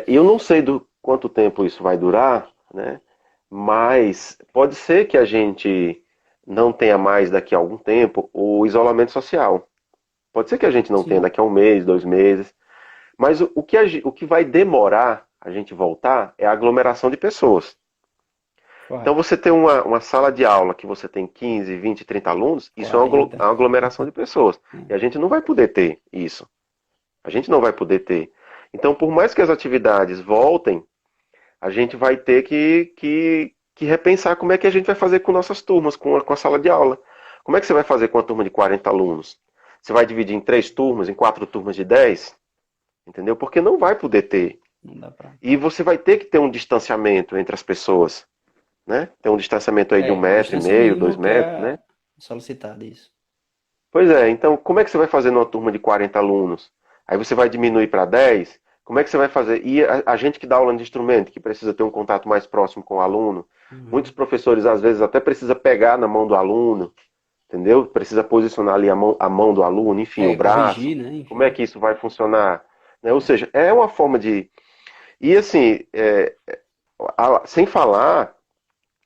Eu não sei do quanto tempo isso vai durar, né? Mas pode ser que a gente não tenha mais daqui a algum tempo o isolamento social. Pode ser que a gente não tenha Sim, daqui a um mês, 2 meses. Mas o que vai demorar a gente voltar é a aglomeração de pessoas. Então, Correto. você tem uma sala de aula que você tem 15, 20, 30 alunos, isso é uma 40. aglomeração de pessoas. E a gente não vai poder ter isso. A gente não vai poder ter. Então, por mais que as atividades voltem, a gente vai ter que repensar como é que a gente vai fazer com nossas turmas, com a sala de aula. Como é que você vai fazer com uma turma de 40 alunos? Você vai dividir em 3 turmas, em 4 turmas de 10? Entendeu? Porque não vai poder ter. Não dá pra. E você vai ter que ter um distanciamento entre as pessoas, né? Ter um distanciamento aí de um É, a metro e distância meio, dois mínima que metros, né? é solicitada, isso. Pois é, então como é que você vai fazer numa turma de 40 alunos? Aí você vai diminuir para 10? Como é que você vai fazer? E a gente que dá aula de instrumento, que precisa ter um contato mais próximo com o aluno, muitos Uhum. professores às vezes até precisa pegar na mão do aluno, entendeu? Precisa posicionar ali a mão do aluno, enfim, o É, braço. corrigir, né? Como é Enfim. que isso vai funcionar? Né? Ou seja, é uma forma de. E assim, sem falar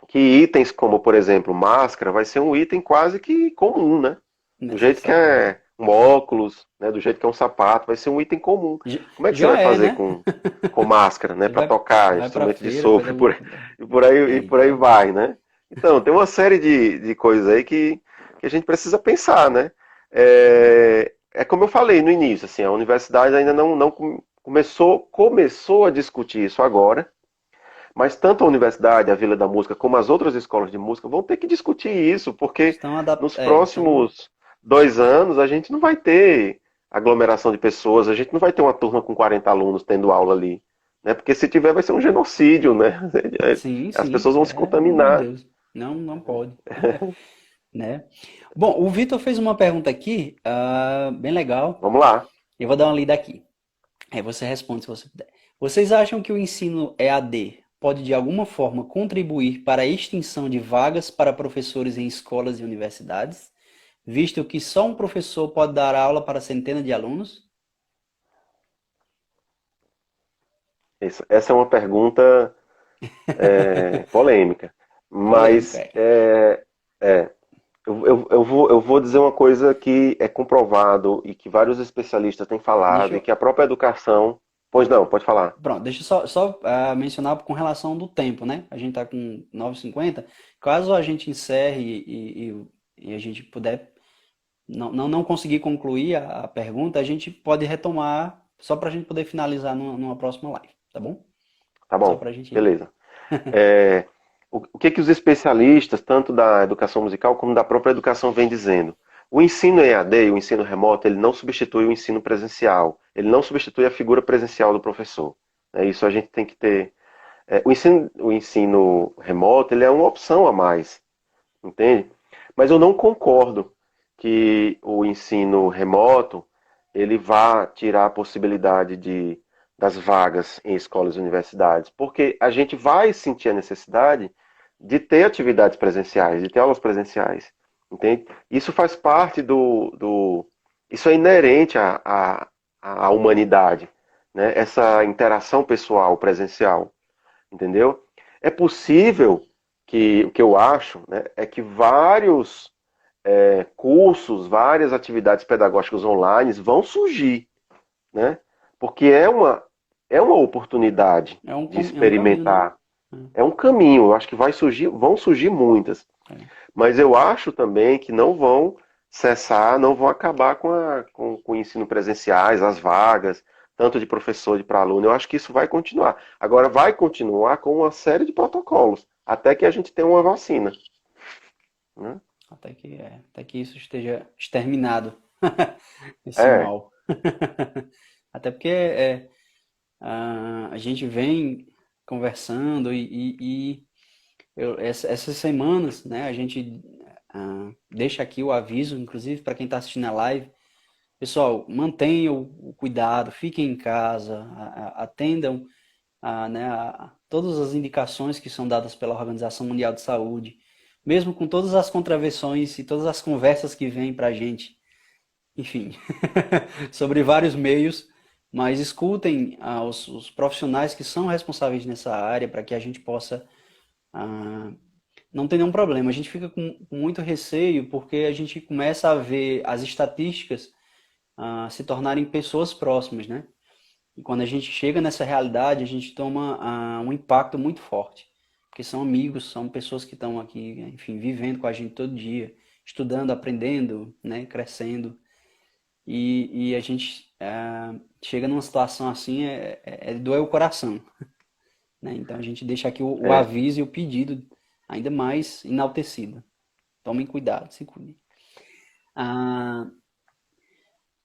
que itens como, por exemplo, máscara, vai ser um item quase que comum, né? Do jeito que Necessário, né? é um óculos, né? Do jeito que é um sapato, vai ser um item comum. Já, Como é que você vai já é, fazer né? com máscara, né? Você Para vai, tocar vai pra instrumento de feira, faz sopro alguma coisa. e É, por aí já. vai, né? Então, tem uma série de coisas aí que a gente precisa pensar, né? É como eu falei no início, assim, a universidade ainda não começou a discutir isso agora, mas tanto a universidade, a Vila da Música, como as outras escolas de música vão ter que discutir isso, porque Estão nos adaptados. Então, próximos 2 anos a gente não vai ter aglomeração de pessoas, a gente não vai ter uma turma com 40 alunos tendo aula ali. Né? Porque se tiver vai ser um genocídio, né? sim, As sim. pessoas vão se É, pelo amor de contaminar. Deus. Não, não pode, né? Bom, o Vitor fez uma pergunta aqui, bem legal. Vamos lá. Eu vou dar uma lida aqui. Aí você responde se você puder. Vocês acham que o ensino EAD pode de alguma forma contribuir para a extinção de vagas para professores em escolas e universidades, visto que só um professor pode dar aula para centenas de alunos? Essa é uma pergunta polêmica. Polêmica, Mas é. é, eu vou dizer uma coisa que é comprovado e que vários especialistas têm Deixa falado e eu. que a própria educação. Pois não, pode falar. Pronto, deixa eu só mencionar com relação do tempo, né? A gente está com 9h50. Caso a gente encerre e a gente puder não conseguir concluir a pergunta, a gente pode retomar só para a gente poder finalizar numa próxima live, tá bom? Tá Só bom, para a gente. beleza. É, o que os especialistas, tanto da educação musical como da própria educação, vêm dizendo? O ensino EAD, o ensino remoto, ele não substitui o ensino presencial. Ele não substitui a figura presencial do professor. Isso a gente tem que ter. O ensino remoto, ele é uma opção a mais, entende? Mas eu não concordo que o ensino remoto ele vá tirar a possibilidade das vagas em escolas e universidades, porque a gente vai sentir a necessidade de ter atividades presenciais, de ter aulas presenciais, entende? Isso faz parte isso é inerente à humanidade, né? Essa interação pessoal presencial, entendeu? É possível que o que eu acho, né, é que vários cursos, várias atividades pedagógicas online vão surgir, né? Porque é uma oportunidade de É um caminho, né? experimentar. É um caminho, eu acho que vão surgir muitas. É. Mas eu acho também que não vão cessar, não vão acabar com o ensino presenciais, as vagas, tanto de professor de para aluno. Eu acho que isso vai continuar. Agora vai continuar com uma série de protocolos, até que a gente tenha uma vacina. Né? Até que isso esteja exterminado, esse É, mal. Até porque a gente vem conversando essas semanas, né, a gente deixa aqui o aviso, inclusive para quem está assistindo a live, pessoal, mantenham o cuidado, fiquem em casa, atendam né, todas as indicações que são dadas pela Organização Mundial de Saúde, mesmo com todas as contravenções e todas as conversas que vêm para a gente, enfim, sobre vários meios, mas escutem os profissionais que são responsáveis nessa área para que a gente possa ah, não ter nenhum problema. A gente fica com muito receio porque a gente começa a ver as estatísticas se tornarem pessoas próximas, né? E quando a gente chega nessa realidade, a gente toma um impacto muito forte. porque são amigos, são pessoas que estão aqui, enfim, vivendo com a gente todo dia, estudando, aprendendo, né, crescendo. E a gente chega numa situação assim, doer o coração, né? Então a gente deixa aqui o É, aviso e o pedido ainda mais enaltecido. Tomem cuidado, se cuidem. Ah,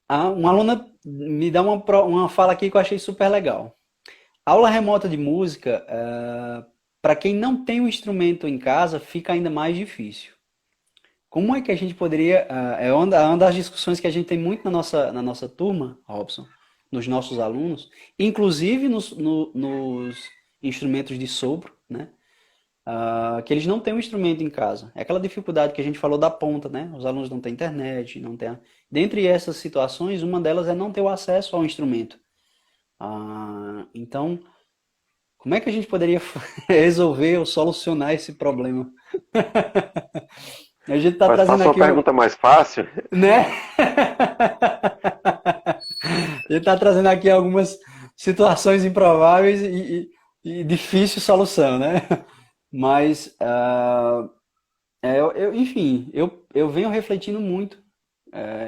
uma aluna me dá uma fala aqui que eu achei super legal. Aula remota de música, para quem não tem o instrumento em casa, fica ainda mais difícil. Como é que a gente poderia. É uma das discussões que a gente tem muito na nossa turma, Robson, nos nossos alunos, inclusive nos instrumentos de sopro, né? Que eles não têm um instrumento em casa. É aquela dificuldade que a gente falou da ponta, né? Os alunos não têm internet, não têm. Dentre essas situações, uma delas é não ter o acesso ao instrumento. Então, como é que a gente poderia resolver ou solucionar esse problema? A gente está mas trazendo faça uma aqui, pergunta mais fácil. né? A gente está trazendo aqui algumas situações improváveis e difícil solução, né? Mas, enfim, eu venho refletindo muito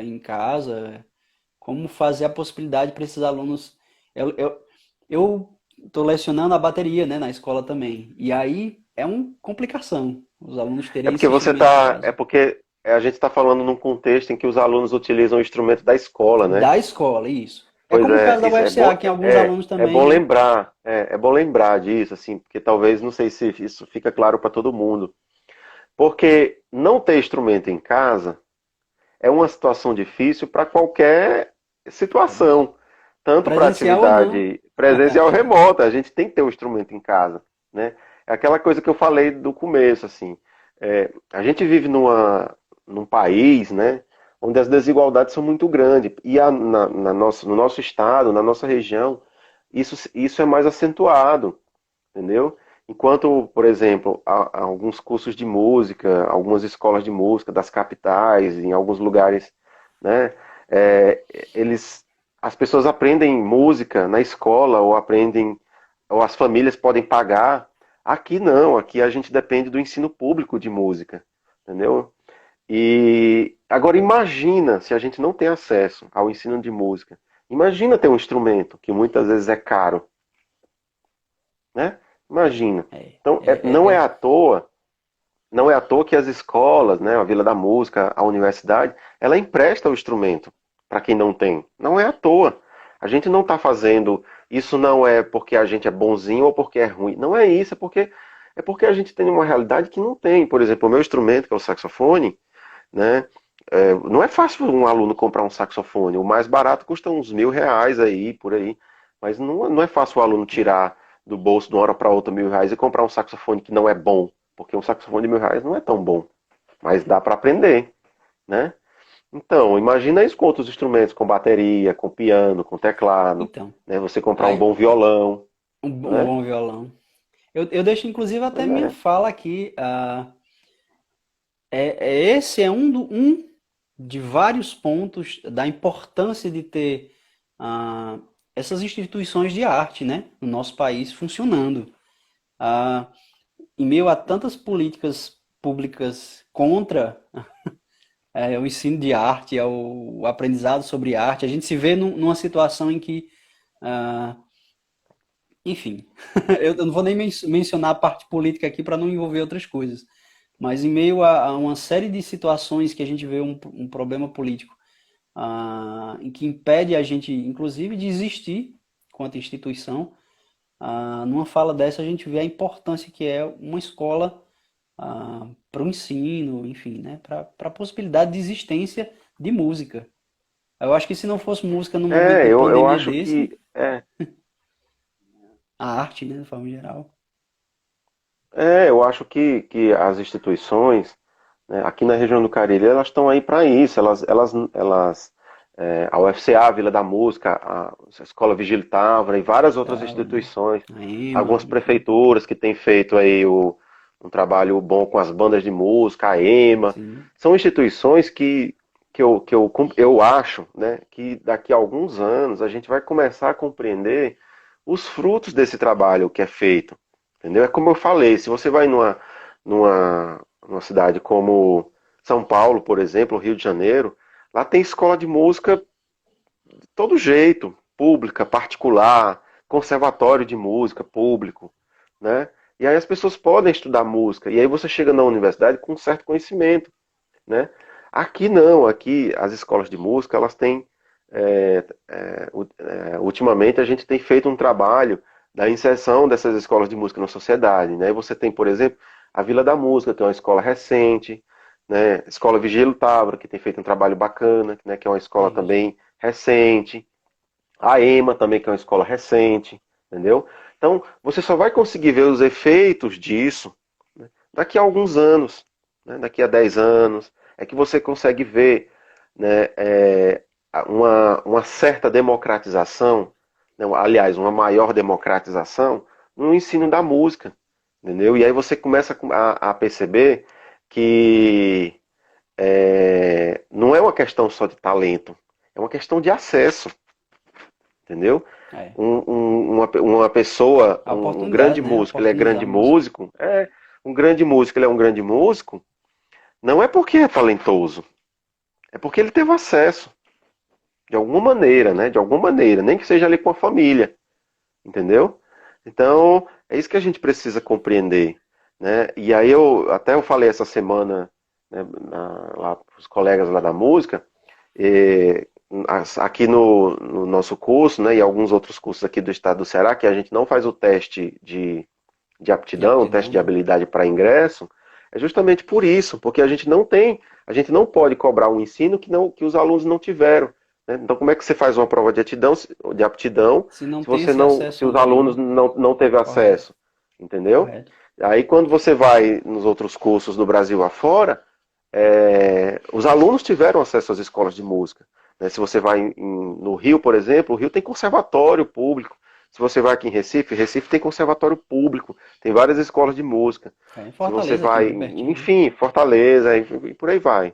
em casa como fazer a possibilidade para esses alunos. Eu estou lecionando a bateria, né, na escola também. E aí é uma complicação os alunos É terem porque esse você instrumento em tá, é casa. porque a gente está falando num contexto em que os alunos utilizam o instrumento da escola, né? Da escola, isso. É Pois como o é, caso da isso é UFCA, bom, que tem alguns alunos é também, bom né? lembrar, é bom lembrar disso, assim, porque talvez não sei se isso fica claro para todo mundo. Porque não ter instrumento em casa é uma situação difícil para qualquer situação, tanto para Presencial ou não. atividade presencial ou remota, a gente tem que ter um instrumento em casa, né? É aquela coisa que eu falei do começo, assim, a gente vive num país, né, onde as desigualdades são muito grandes, e no nosso estado, na nossa região, isso é mais acentuado, entendeu? Enquanto, por exemplo, há alguns cursos de música, algumas escolas de música das capitais, em alguns lugares, né, é, eles, as pessoas aprendem música na escola ou aprendem, ou as famílias podem pagar. Aqui não, aqui a gente depende do ensino público de música, entendeu? E agora imagina se a gente não tem acesso ao ensino de música. Imagina ter um instrumento que muitas vezes é caro, né? Imagina. É, Então, é, não é, é é. à toa, não é à toa que as escolas, né, a Vila da Música, a universidade, ela empresta o instrumento para quem não tem. Não é à toa. A gente não está fazendo isso não é porque a gente é bonzinho ou porque é ruim. Não é isso, é porque a gente tem uma realidade que não tem. Por exemplo, o meu instrumento, que é o saxofone, né? Não é fácil um aluno comprar um saxofone. O mais barato custa uns R$ 1.000 aí, por aí. Mas não é fácil o aluno tirar do bolso de uma hora para outra R$ 1.000 e comprar um saxofone que não é bom. Porque um saxofone de R$ 1.000 não é tão bom. Mas dá para aprender, né? Então, imagina isso com outros instrumentos, com bateria, com piano, com teclado, Então, né? Você comprar um aí, bom violão, um né? bom violão. Eu deixo inclusive até Pois minha é. fala aqui. Esse é um de vários pontos da importância de ter ah, essas instituições de arte, né, no nosso país funcionando. Ah, em meio a tantas políticas públicas contra o ensino de arte, o aprendizado sobre arte, a gente se vê numa situação em que, ah, enfim, eu não vou nem mencionar a parte política aqui para não envolver outras coisas, mas em meio a uma série de situações que a gente vê um problema político em que impede a gente, inclusive, de existir quanto instituição, numa fala dessa a gente vê a importância que é uma escola para o ensino, enfim, né, para a possibilidade de existência de música. Eu acho que se não fosse música num momento de Eu pandemia acho desse, que a arte, né, de forma geral. eu acho que as instituições, né, aqui na região do Cariri, elas estão aí para isso. A UFCA, a Vila da Música, a Escola Vigílio Távora e várias outras Tal, né? instituições, A EMA, algumas enfim, prefeituras que têm feito aí um trabalho bom com as bandas de música, a EMA, sim. são instituições que eu acho, né, que daqui a alguns anos a gente vai começar a compreender os frutos desse trabalho que é feito. entendeu? É como eu falei, se você vai numa cidade como São Paulo, por exemplo, Rio de Janeiro, lá tem escola de música de todo jeito, pública, particular, conservatório de música público, né? E aí as pessoas podem estudar música, e aí você chega na universidade com um certo conhecimento, né? Aqui não, aqui as escolas de música, elas têm, ultimamente a gente tem feito um trabalho da inserção dessas escolas de música na sociedade, né? Você tem, por exemplo, a Vila da Música, que é uma escola recente, né? A Escola Vigílio Távora, que tem feito um trabalho bacana, né? Que é uma escola Isso. também recente, a EMA também, que é uma escola recente, entendeu? Então, você só vai conseguir ver os efeitos disso, né, daqui a alguns anos, né, daqui a 10 anos, é que você consegue ver, né, uma certa democratização, né, aliás, uma maior democratização no ensino da música, entendeu? E aí você começa a perceber que não é uma questão só de talento, é uma questão de acesso. Entendeu? É. Uma pessoa, A um oportunidade, grande né? músico, ele é Oportunizar grande a música. músico, ele é um grande músico, não é porque é talentoso, é porque ele teve acesso, de alguma maneira, né? De alguma maneira, nem que seja ali com a família, entendeu? Então, é isso que a gente precisa compreender, né? E aí eu falei essa semana, né, lá para os colegas lá da música, eh, aqui no nosso curso, né, e alguns outros cursos aqui do estado do Ceará, que a gente não faz o teste de De aptidão, o teste aptidão, de né? habilidade para ingresso, é justamente por isso, porque a gente não pode cobrar um ensino que os alunos não tiveram, né? Então, como é que você faz uma prova de aptidão Se não se tem você esse não, se acesso os alunos anterior, não teve correto, acesso, entendeu? correto. Aí, quando você vai nos outros cursos do Brasil afora, os alunos tiveram acesso às escolas de música. Né? Se você vai no Rio, por exemplo, o Rio tem conservatório público. Se você vai aqui em Recife, Recife tem conservatório público, tem várias escolas de música. É, em Se você Fortaleza aqui, vai, bem pertinho, né? enfim, Fortaleza e por aí vai.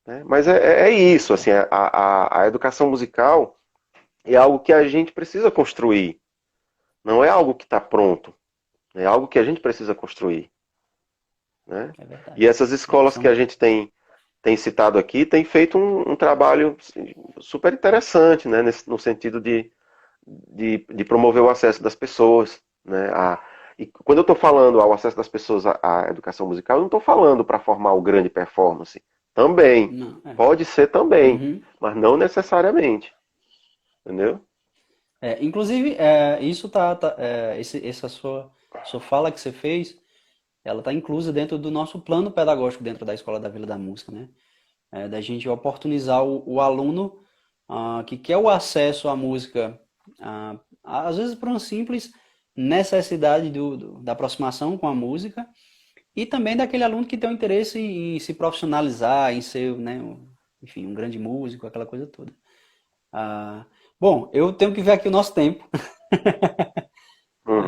Né? Mas é isso, assim, a educação musical é algo que a gente precisa construir. Não é algo que está pronto, é algo que a gente precisa construir. Né? É verdade. E essas É, escolas que a gente tem citado aqui têm feito um trabalho assim, super interessante, né? No sentido de promover o acesso das pessoas. Né? E quando eu estou falando ao acesso das pessoas à educação musical, eu não estou falando para formar o grande performance. Também. não, é. Pode ser também, Uhum. mas não necessariamente. Entendeu? É, inclusive, isso essa sua fala que você fez, ela está inclusa dentro do nosso plano pedagógico dentro da Escola da Vila da Música, né? Da gente oportunizar o aluno que quer o acesso à música, às vezes por uma simples necessidade da aproximação com a música, e também daquele aluno que tem um interesse em se profissionalizar, em ser, né, enfim, um grande músico, aquela coisa toda. Ah, bom, eu tenho que ver aqui o nosso tempo, Hum.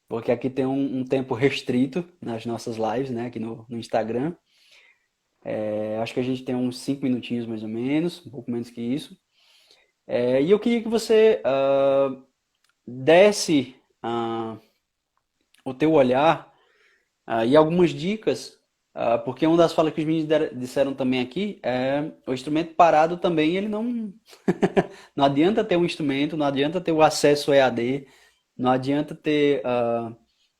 porque aqui tem um tempo restrito nas nossas lives, né, aqui no Instagram. Acho que a gente tem uns 5 minutinhos mais ou menos, um pouco menos que isso. E eu queria que você desse o teu olhar e algumas dicas, porque uma das falas que os meninos disseram também aqui é o instrumento parado também, ele não, não adianta ter um instrumento, não adianta ter o acesso EAD, não adianta ter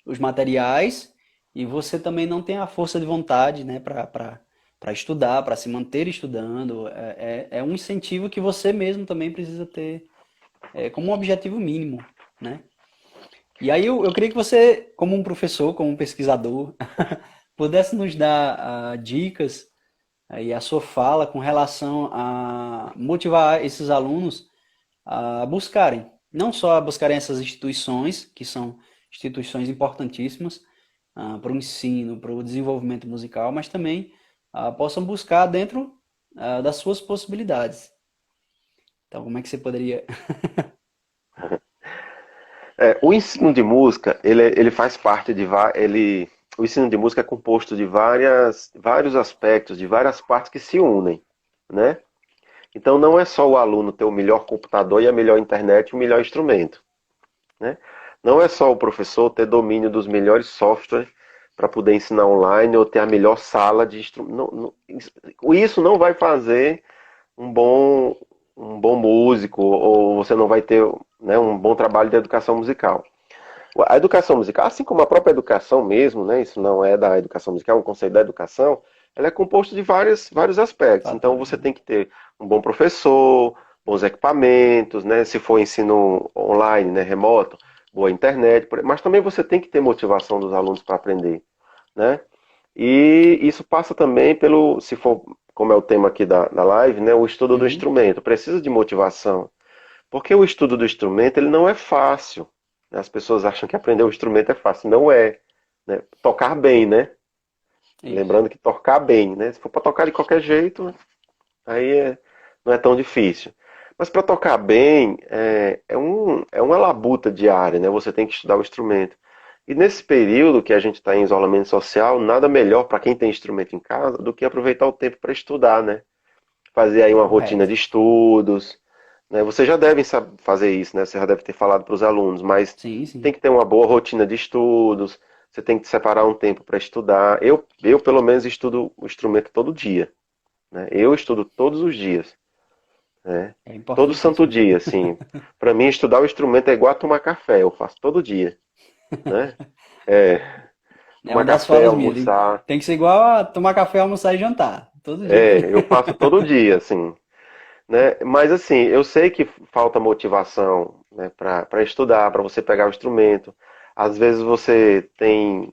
os materiais e você também não tem a força de vontade, né, para estudar, para se manter estudando. É um incentivo que você mesmo também precisa ter como um objetivo mínimo, né? E aí eu queria que você, como um professor, como um pesquisador, pudesse nos dar dicas e a sua fala com relação a motivar esses alunos a buscarem, não só a buscarem essas instituições, que são instituições importantíssimas para o ensino, para o desenvolvimento musical, mas também possam buscar dentro das suas possibilidades. Então, como é que você poderia... O ensino de música, ele faz parte o ensino de música é composto de vários aspectos, de várias partes que se unem, né? Então não é só o aluno ter o melhor computador e a melhor internet e o melhor instrumento, né? Não é só o professor ter domínio dos melhores softwares para poder ensinar online ou ter a melhor sala de instrumento. Isso não vai fazer um bom, um bom músico, ou você não vai ter, né, um bom trabalho de educação musical. A educação musical, assim como a própria educação mesmo, né, isso não é da educação musical, é um conceito da educação, ela é composta de vários aspectos. Então Fatores, você né? tem que ter um bom professor, bons equipamentos, né, se for ensino online, né, remoto, boa internet, mas também você tem que ter motivação dos alunos para aprender, né? E isso passa também pelo, se for, como é o tema aqui da live, né, o estudo do Uhum. instrumento. Precisa de motivação. Porque o estudo do instrumento, ele não é fácil. Né? As pessoas acham que aprender o instrumento é fácil. Não é. Né? Tocar bem, né? Isso. Lembrando que tocar bem, né? Se for para tocar de qualquer jeito, aí não é tão difícil. Mas para tocar bem, é uma labuta diária, né? Você tem que estudar o instrumento. E nesse período que a gente está em isolamento social, nada melhor para quem tem instrumento em casa do que aproveitar o tempo para estudar, né? Fazer aí uma rotina Correto. de estudos, né? Você já deve fazer isso, né? Você já deve ter falado para os alunos, mas Sim, tem sim. que ter uma boa rotina de estudos, você tem que separar um tempo para estudar. Eu, pelo menos, estudo o instrumento todo dia, né? Eu estudo todos os dias, né? É Todo santo importantíssimo. dia, assim. Para mim, estudar o instrumento é igual a tomar café, eu faço todo dia, né? É, É tomar uma das café, falas minhas. Tem, almoçar, tem que ser igual a tomar café, almoçar e jantar. Todo dia. eu faço todo dia, assim. Né? Mas assim, eu sei que falta motivação, né, para estudar, para você pegar o instrumento. Às vezes você tem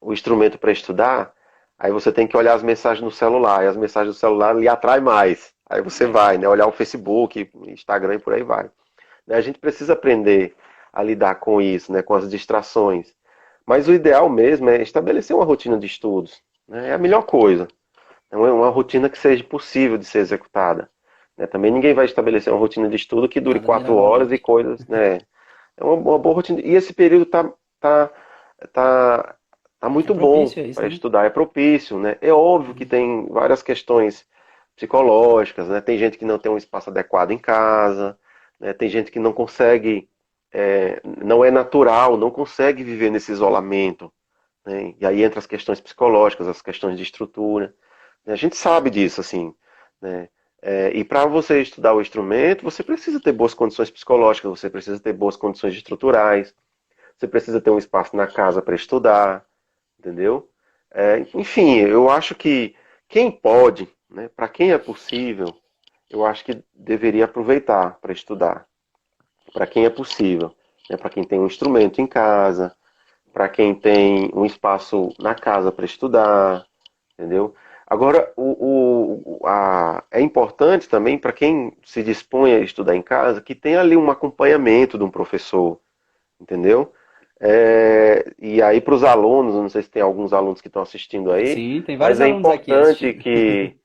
o instrumento para estudar, aí você tem que olhar as mensagens no celular, e as mensagens do celular lhe atraem mais. Aí você É. vai, né, olhar o Facebook, Instagram e por aí vai. Né? A gente precisa aprender a lidar com isso, né, com as distrações. Mas o ideal mesmo é estabelecer uma rotina de estudos. Né? É a melhor coisa. É uma rotina que seja possível de ser executada. Né? Também ninguém vai estabelecer uma rotina de estudo que dure Nada 4 horas e mirabolante. coisas, né? É uma boa rotina. E esse período tá, tá, tá É muito bom propício a isso, para né? estudar, é propício, né? É óbvio que Uhum. tem várias questões psicológicas, né? Tem gente que não tem um espaço adequado em casa, né? Tem gente que não consegue, não é natural, não consegue viver nesse isolamento, né? E aí entra as questões psicológicas, as questões de estrutura. A gente sabe disso, assim, né? E para você estudar o instrumento, você precisa ter boas condições psicológicas, você precisa ter boas condições estruturais, você precisa ter um espaço na casa para estudar, entendeu? Enfim, eu acho que quem pode, né, para quem é possível, eu acho que deveria aproveitar para estudar. Para quem é possível, né, para quem tem um instrumento em casa, para quem tem um espaço na casa para estudar, entendeu? Agora, é importante também para quem se dispõe a estudar em casa que tenha ali um acompanhamento de um professor, entendeu? E aí para os alunos, eu não sei se tem alguns alunos que estão assistindo aí, Sim, tem mas vários é alunos aqui importante assistindo. que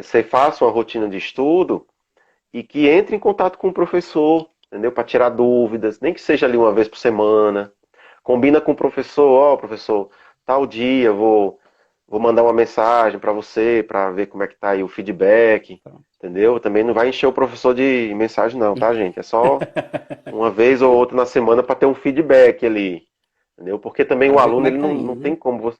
você faça uma rotina de estudo e que entre em contato com o professor, entendeu? Para tirar dúvidas, nem que seja ali uma vez por semana. Combina com o professor, ó, professor, tal dia vou mandar uma mensagem para você para ver como é que tá aí o feedback, Pronto. entendeu? Também não vai encher o professor de mensagem não, tá, gente? É só uma vez ou outra na semana para ter um feedback ali, entendeu? Porque também o Para ver como aluno é ele que tá não indo, tem né? como você.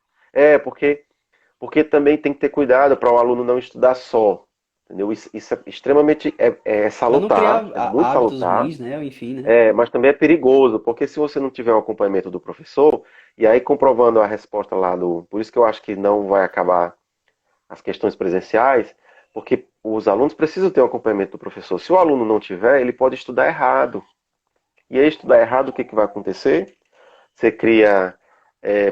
Porque também tem que ter cuidado para o aluno não estudar só, entendeu? Isso é extremamente Para não salutar, criar é muito hábitos salutar, ruins, né? Enfim, né? mas também é perigoso, porque se você não tiver o acompanhamento do professor, e aí comprovando a resposta lá do. Por isso que eu acho que não vai acabar as questões presenciais, porque os alunos precisam ter o acompanhamento do professor. Se o aluno não tiver, ele pode estudar errado. E aí, estudar errado, o que, que vai acontecer? Você cria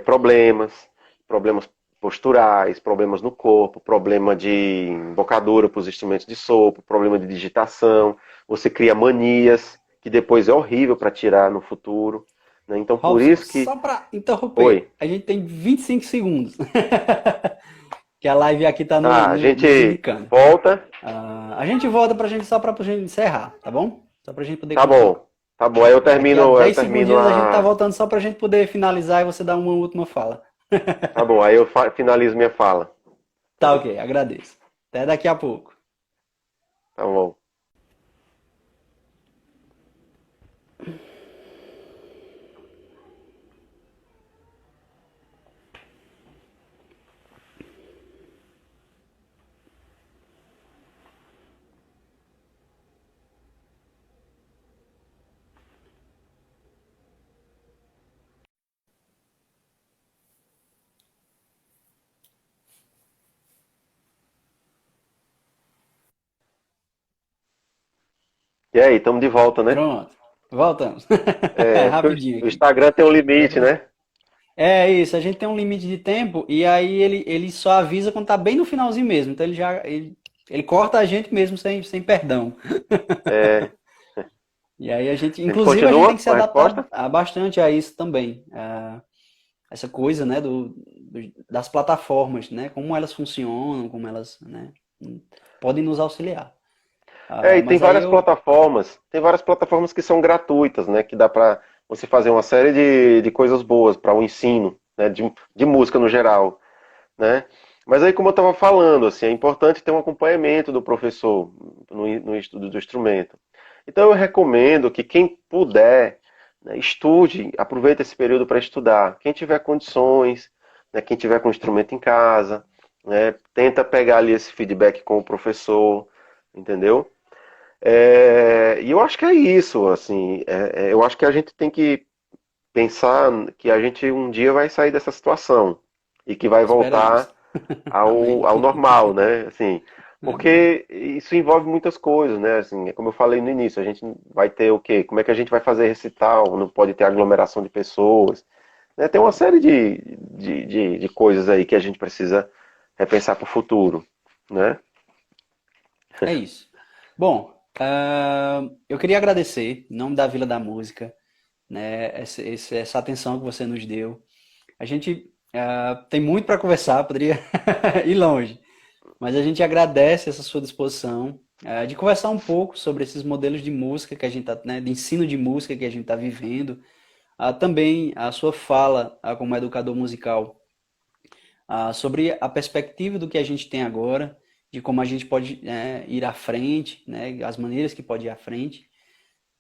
problemas posturais, problemas no corpo, problema de embocadura para os instrumentos de sopro, problema de digitação. Você cria manias, que depois é horrível para tirar no futuro. Né? Então, por Robson, isso que. só para interromper, Oi. a gente tem 25 segundos. Que a live aqui tá A gente desindicando. volta. A gente volta pra gente só pra gente encerrar, tá bom? Só pra gente poder Tá concluir. bom. Tá bom. Aí Daqui a eu 10 termino segundinhos a gente tá a. voltando só pra gente poder finalizar e você dar uma última fala. Tá bom. Aí eu finalizo minha fala. Tá ok, agradeço. Até daqui a pouco. Tá bom. E aí, estamos de volta, né? Pronto, voltamos. É, porque Rapidinho o aqui. Instagram tem um É limite, bom. né? É isso, a gente tem um limite de tempo e aí ele só avisa quando tá bem no finalzinho mesmo. Então ele corta a gente mesmo sem perdão. É, E aí a gente, a gente inclusive, a gente tem continua que se com a adaptar resposta? bastante a isso também. Essa coisa, né, das plataformas, né, como elas funcionam, como elas, né, podem nos auxiliar. É, e Mas aí tem várias plataformas que são gratuitas, né? Que dá para você fazer uma série de coisas boas para o ensino, né? De música no geral, né? Mas aí, como eu estava falando, assim, é importante ter um acompanhamento do professor no estudo do instrumento. Então, eu recomendo que quem puder, né, estude, aproveite esse período para estudar. Quem tiver condições, né, quem tiver com o instrumento em casa, né, tenta pegar ali esse feedback com o professor, entendeu? E eu acho que é isso, assim, eu acho que a gente tem que pensar que a gente um dia vai sair dessa situação e que vai esperamos. voltar Amém. ao normal, né? Assim, porque isso envolve muitas coisas, né? Assim, é como eu falei no início, a gente vai ter o quê? Como é que a gente vai fazer recital? Não pode ter aglomeração de pessoas, né? Tem uma série de coisas aí que a gente precisa repensar para o futuro, né? É isso. Bom, eu queria agradecer, em nome da Vila da Música, né, essa atenção que você nos deu. A gente tem muito para conversar, poderia ir longe, mas a gente agradece essa sua disposição de conversar um pouco sobre esses modelos de música que a gente tá, né, de ensino de música que a gente está vivendo. Também a sua fala como educador musical sobre a perspectiva do que a gente tem agora, de como a gente pode ir à frente, né, as maneiras que pode ir à frente.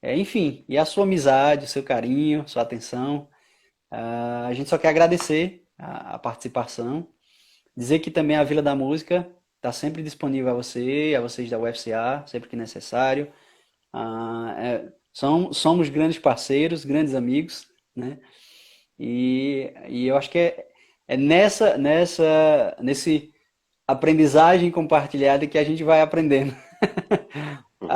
Enfim, e a sua amizade, o seu carinho, sua atenção. A gente só quer agradecer a participação, dizer que também a Vila da Música está sempre disponível a você, a vocês da UFCA, sempre que necessário. Somos grandes parceiros, grandes amigos, né? E eu acho que nesse aprendizagem compartilhada que a gente vai aprendendo Uhum.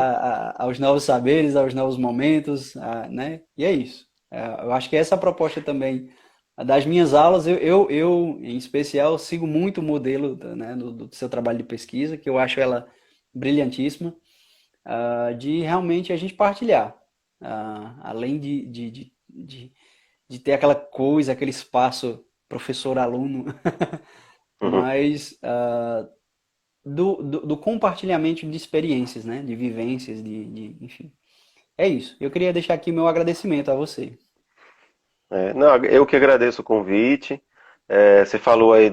aos novos saberes, aos novos momentos, né? E é isso. Eu acho que essa é a proposta também das minhas aulas. Eu, em especial, sigo muito o modelo, né, do seu trabalho de pesquisa, que eu acho ela brilhantíssima, de realmente a gente partilhar, além de ter aquela coisa, aquele espaço professor-aluno, Uhum. mas do compartilhamento de experiências, né? De vivências, enfim. É isso. Eu queria deixar aqui o meu agradecimento a você. Não, eu que agradeço o convite. Você falou aí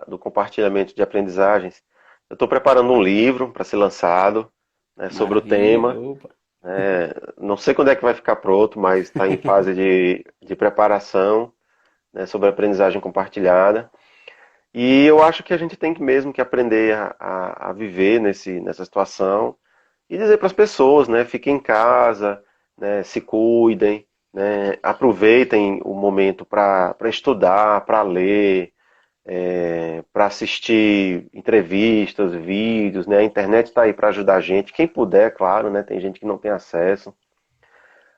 do compartilhamento de aprendizagens. Eu estou preparando um livro para ser lançado, né, sobre o Maravilha. tema. Opa. Não sei quando é que vai ficar pronto, mas está em fase de preparação, né, sobre a aprendizagem compartilhada. E eu acho que a gente tem que mesmo que aprender a viver nessa situação e dizer para as pessoas, né, fiquem em casa, né, se cuidem, né, aproveitem o momento para estudar, para ler, para assistir entrevistas, vídeos, né, a internet está aí para ajudar a gente, quem puder, claro, né, tem gente que não tem acesso,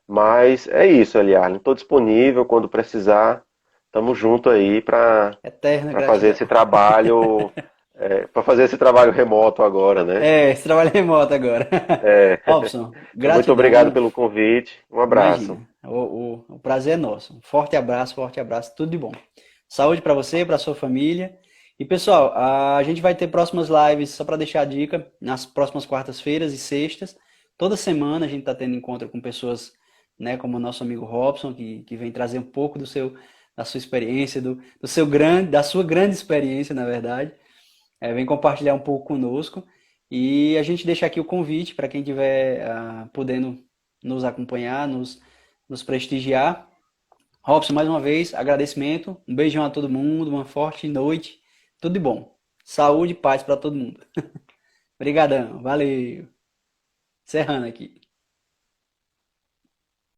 mas é isso, Eliardo, estou disponível quando precisar, estamos junto aí Eterna para fazer gratidão. esse trabalho, para fazer esse trabalho remoto agora, né? Esse trabalho remoto agora. É, Robson, muito obrigado gratidão. pelo convite. Um abraço. Imagina. O prazer é nosso. Um forte abraço, tudo de bom. Saúde para você, para sua família. E pessoal, a gente vai ter próximas lives, só para deixar a dica, nas próximas quartas-feiras e sextas. Toda semana a gente está tendo encontro com pessoas, né, como o nosso amigo Robson, que vem trazer um pouco da sua experiência, da sua grande experiência, na verdade. Vem compartilhar um pouco conosco. E a gente deixa aqui o convite para quem estiver podendo nos acompanhar, nos prestigiar. Robson, mais uma vez, agradecimento. Um beijão a todo mundo, uma forte noite. Tudo de bom. Saúde e paz para todo mundo. Obrigadão, valeu. Encerrando aqui.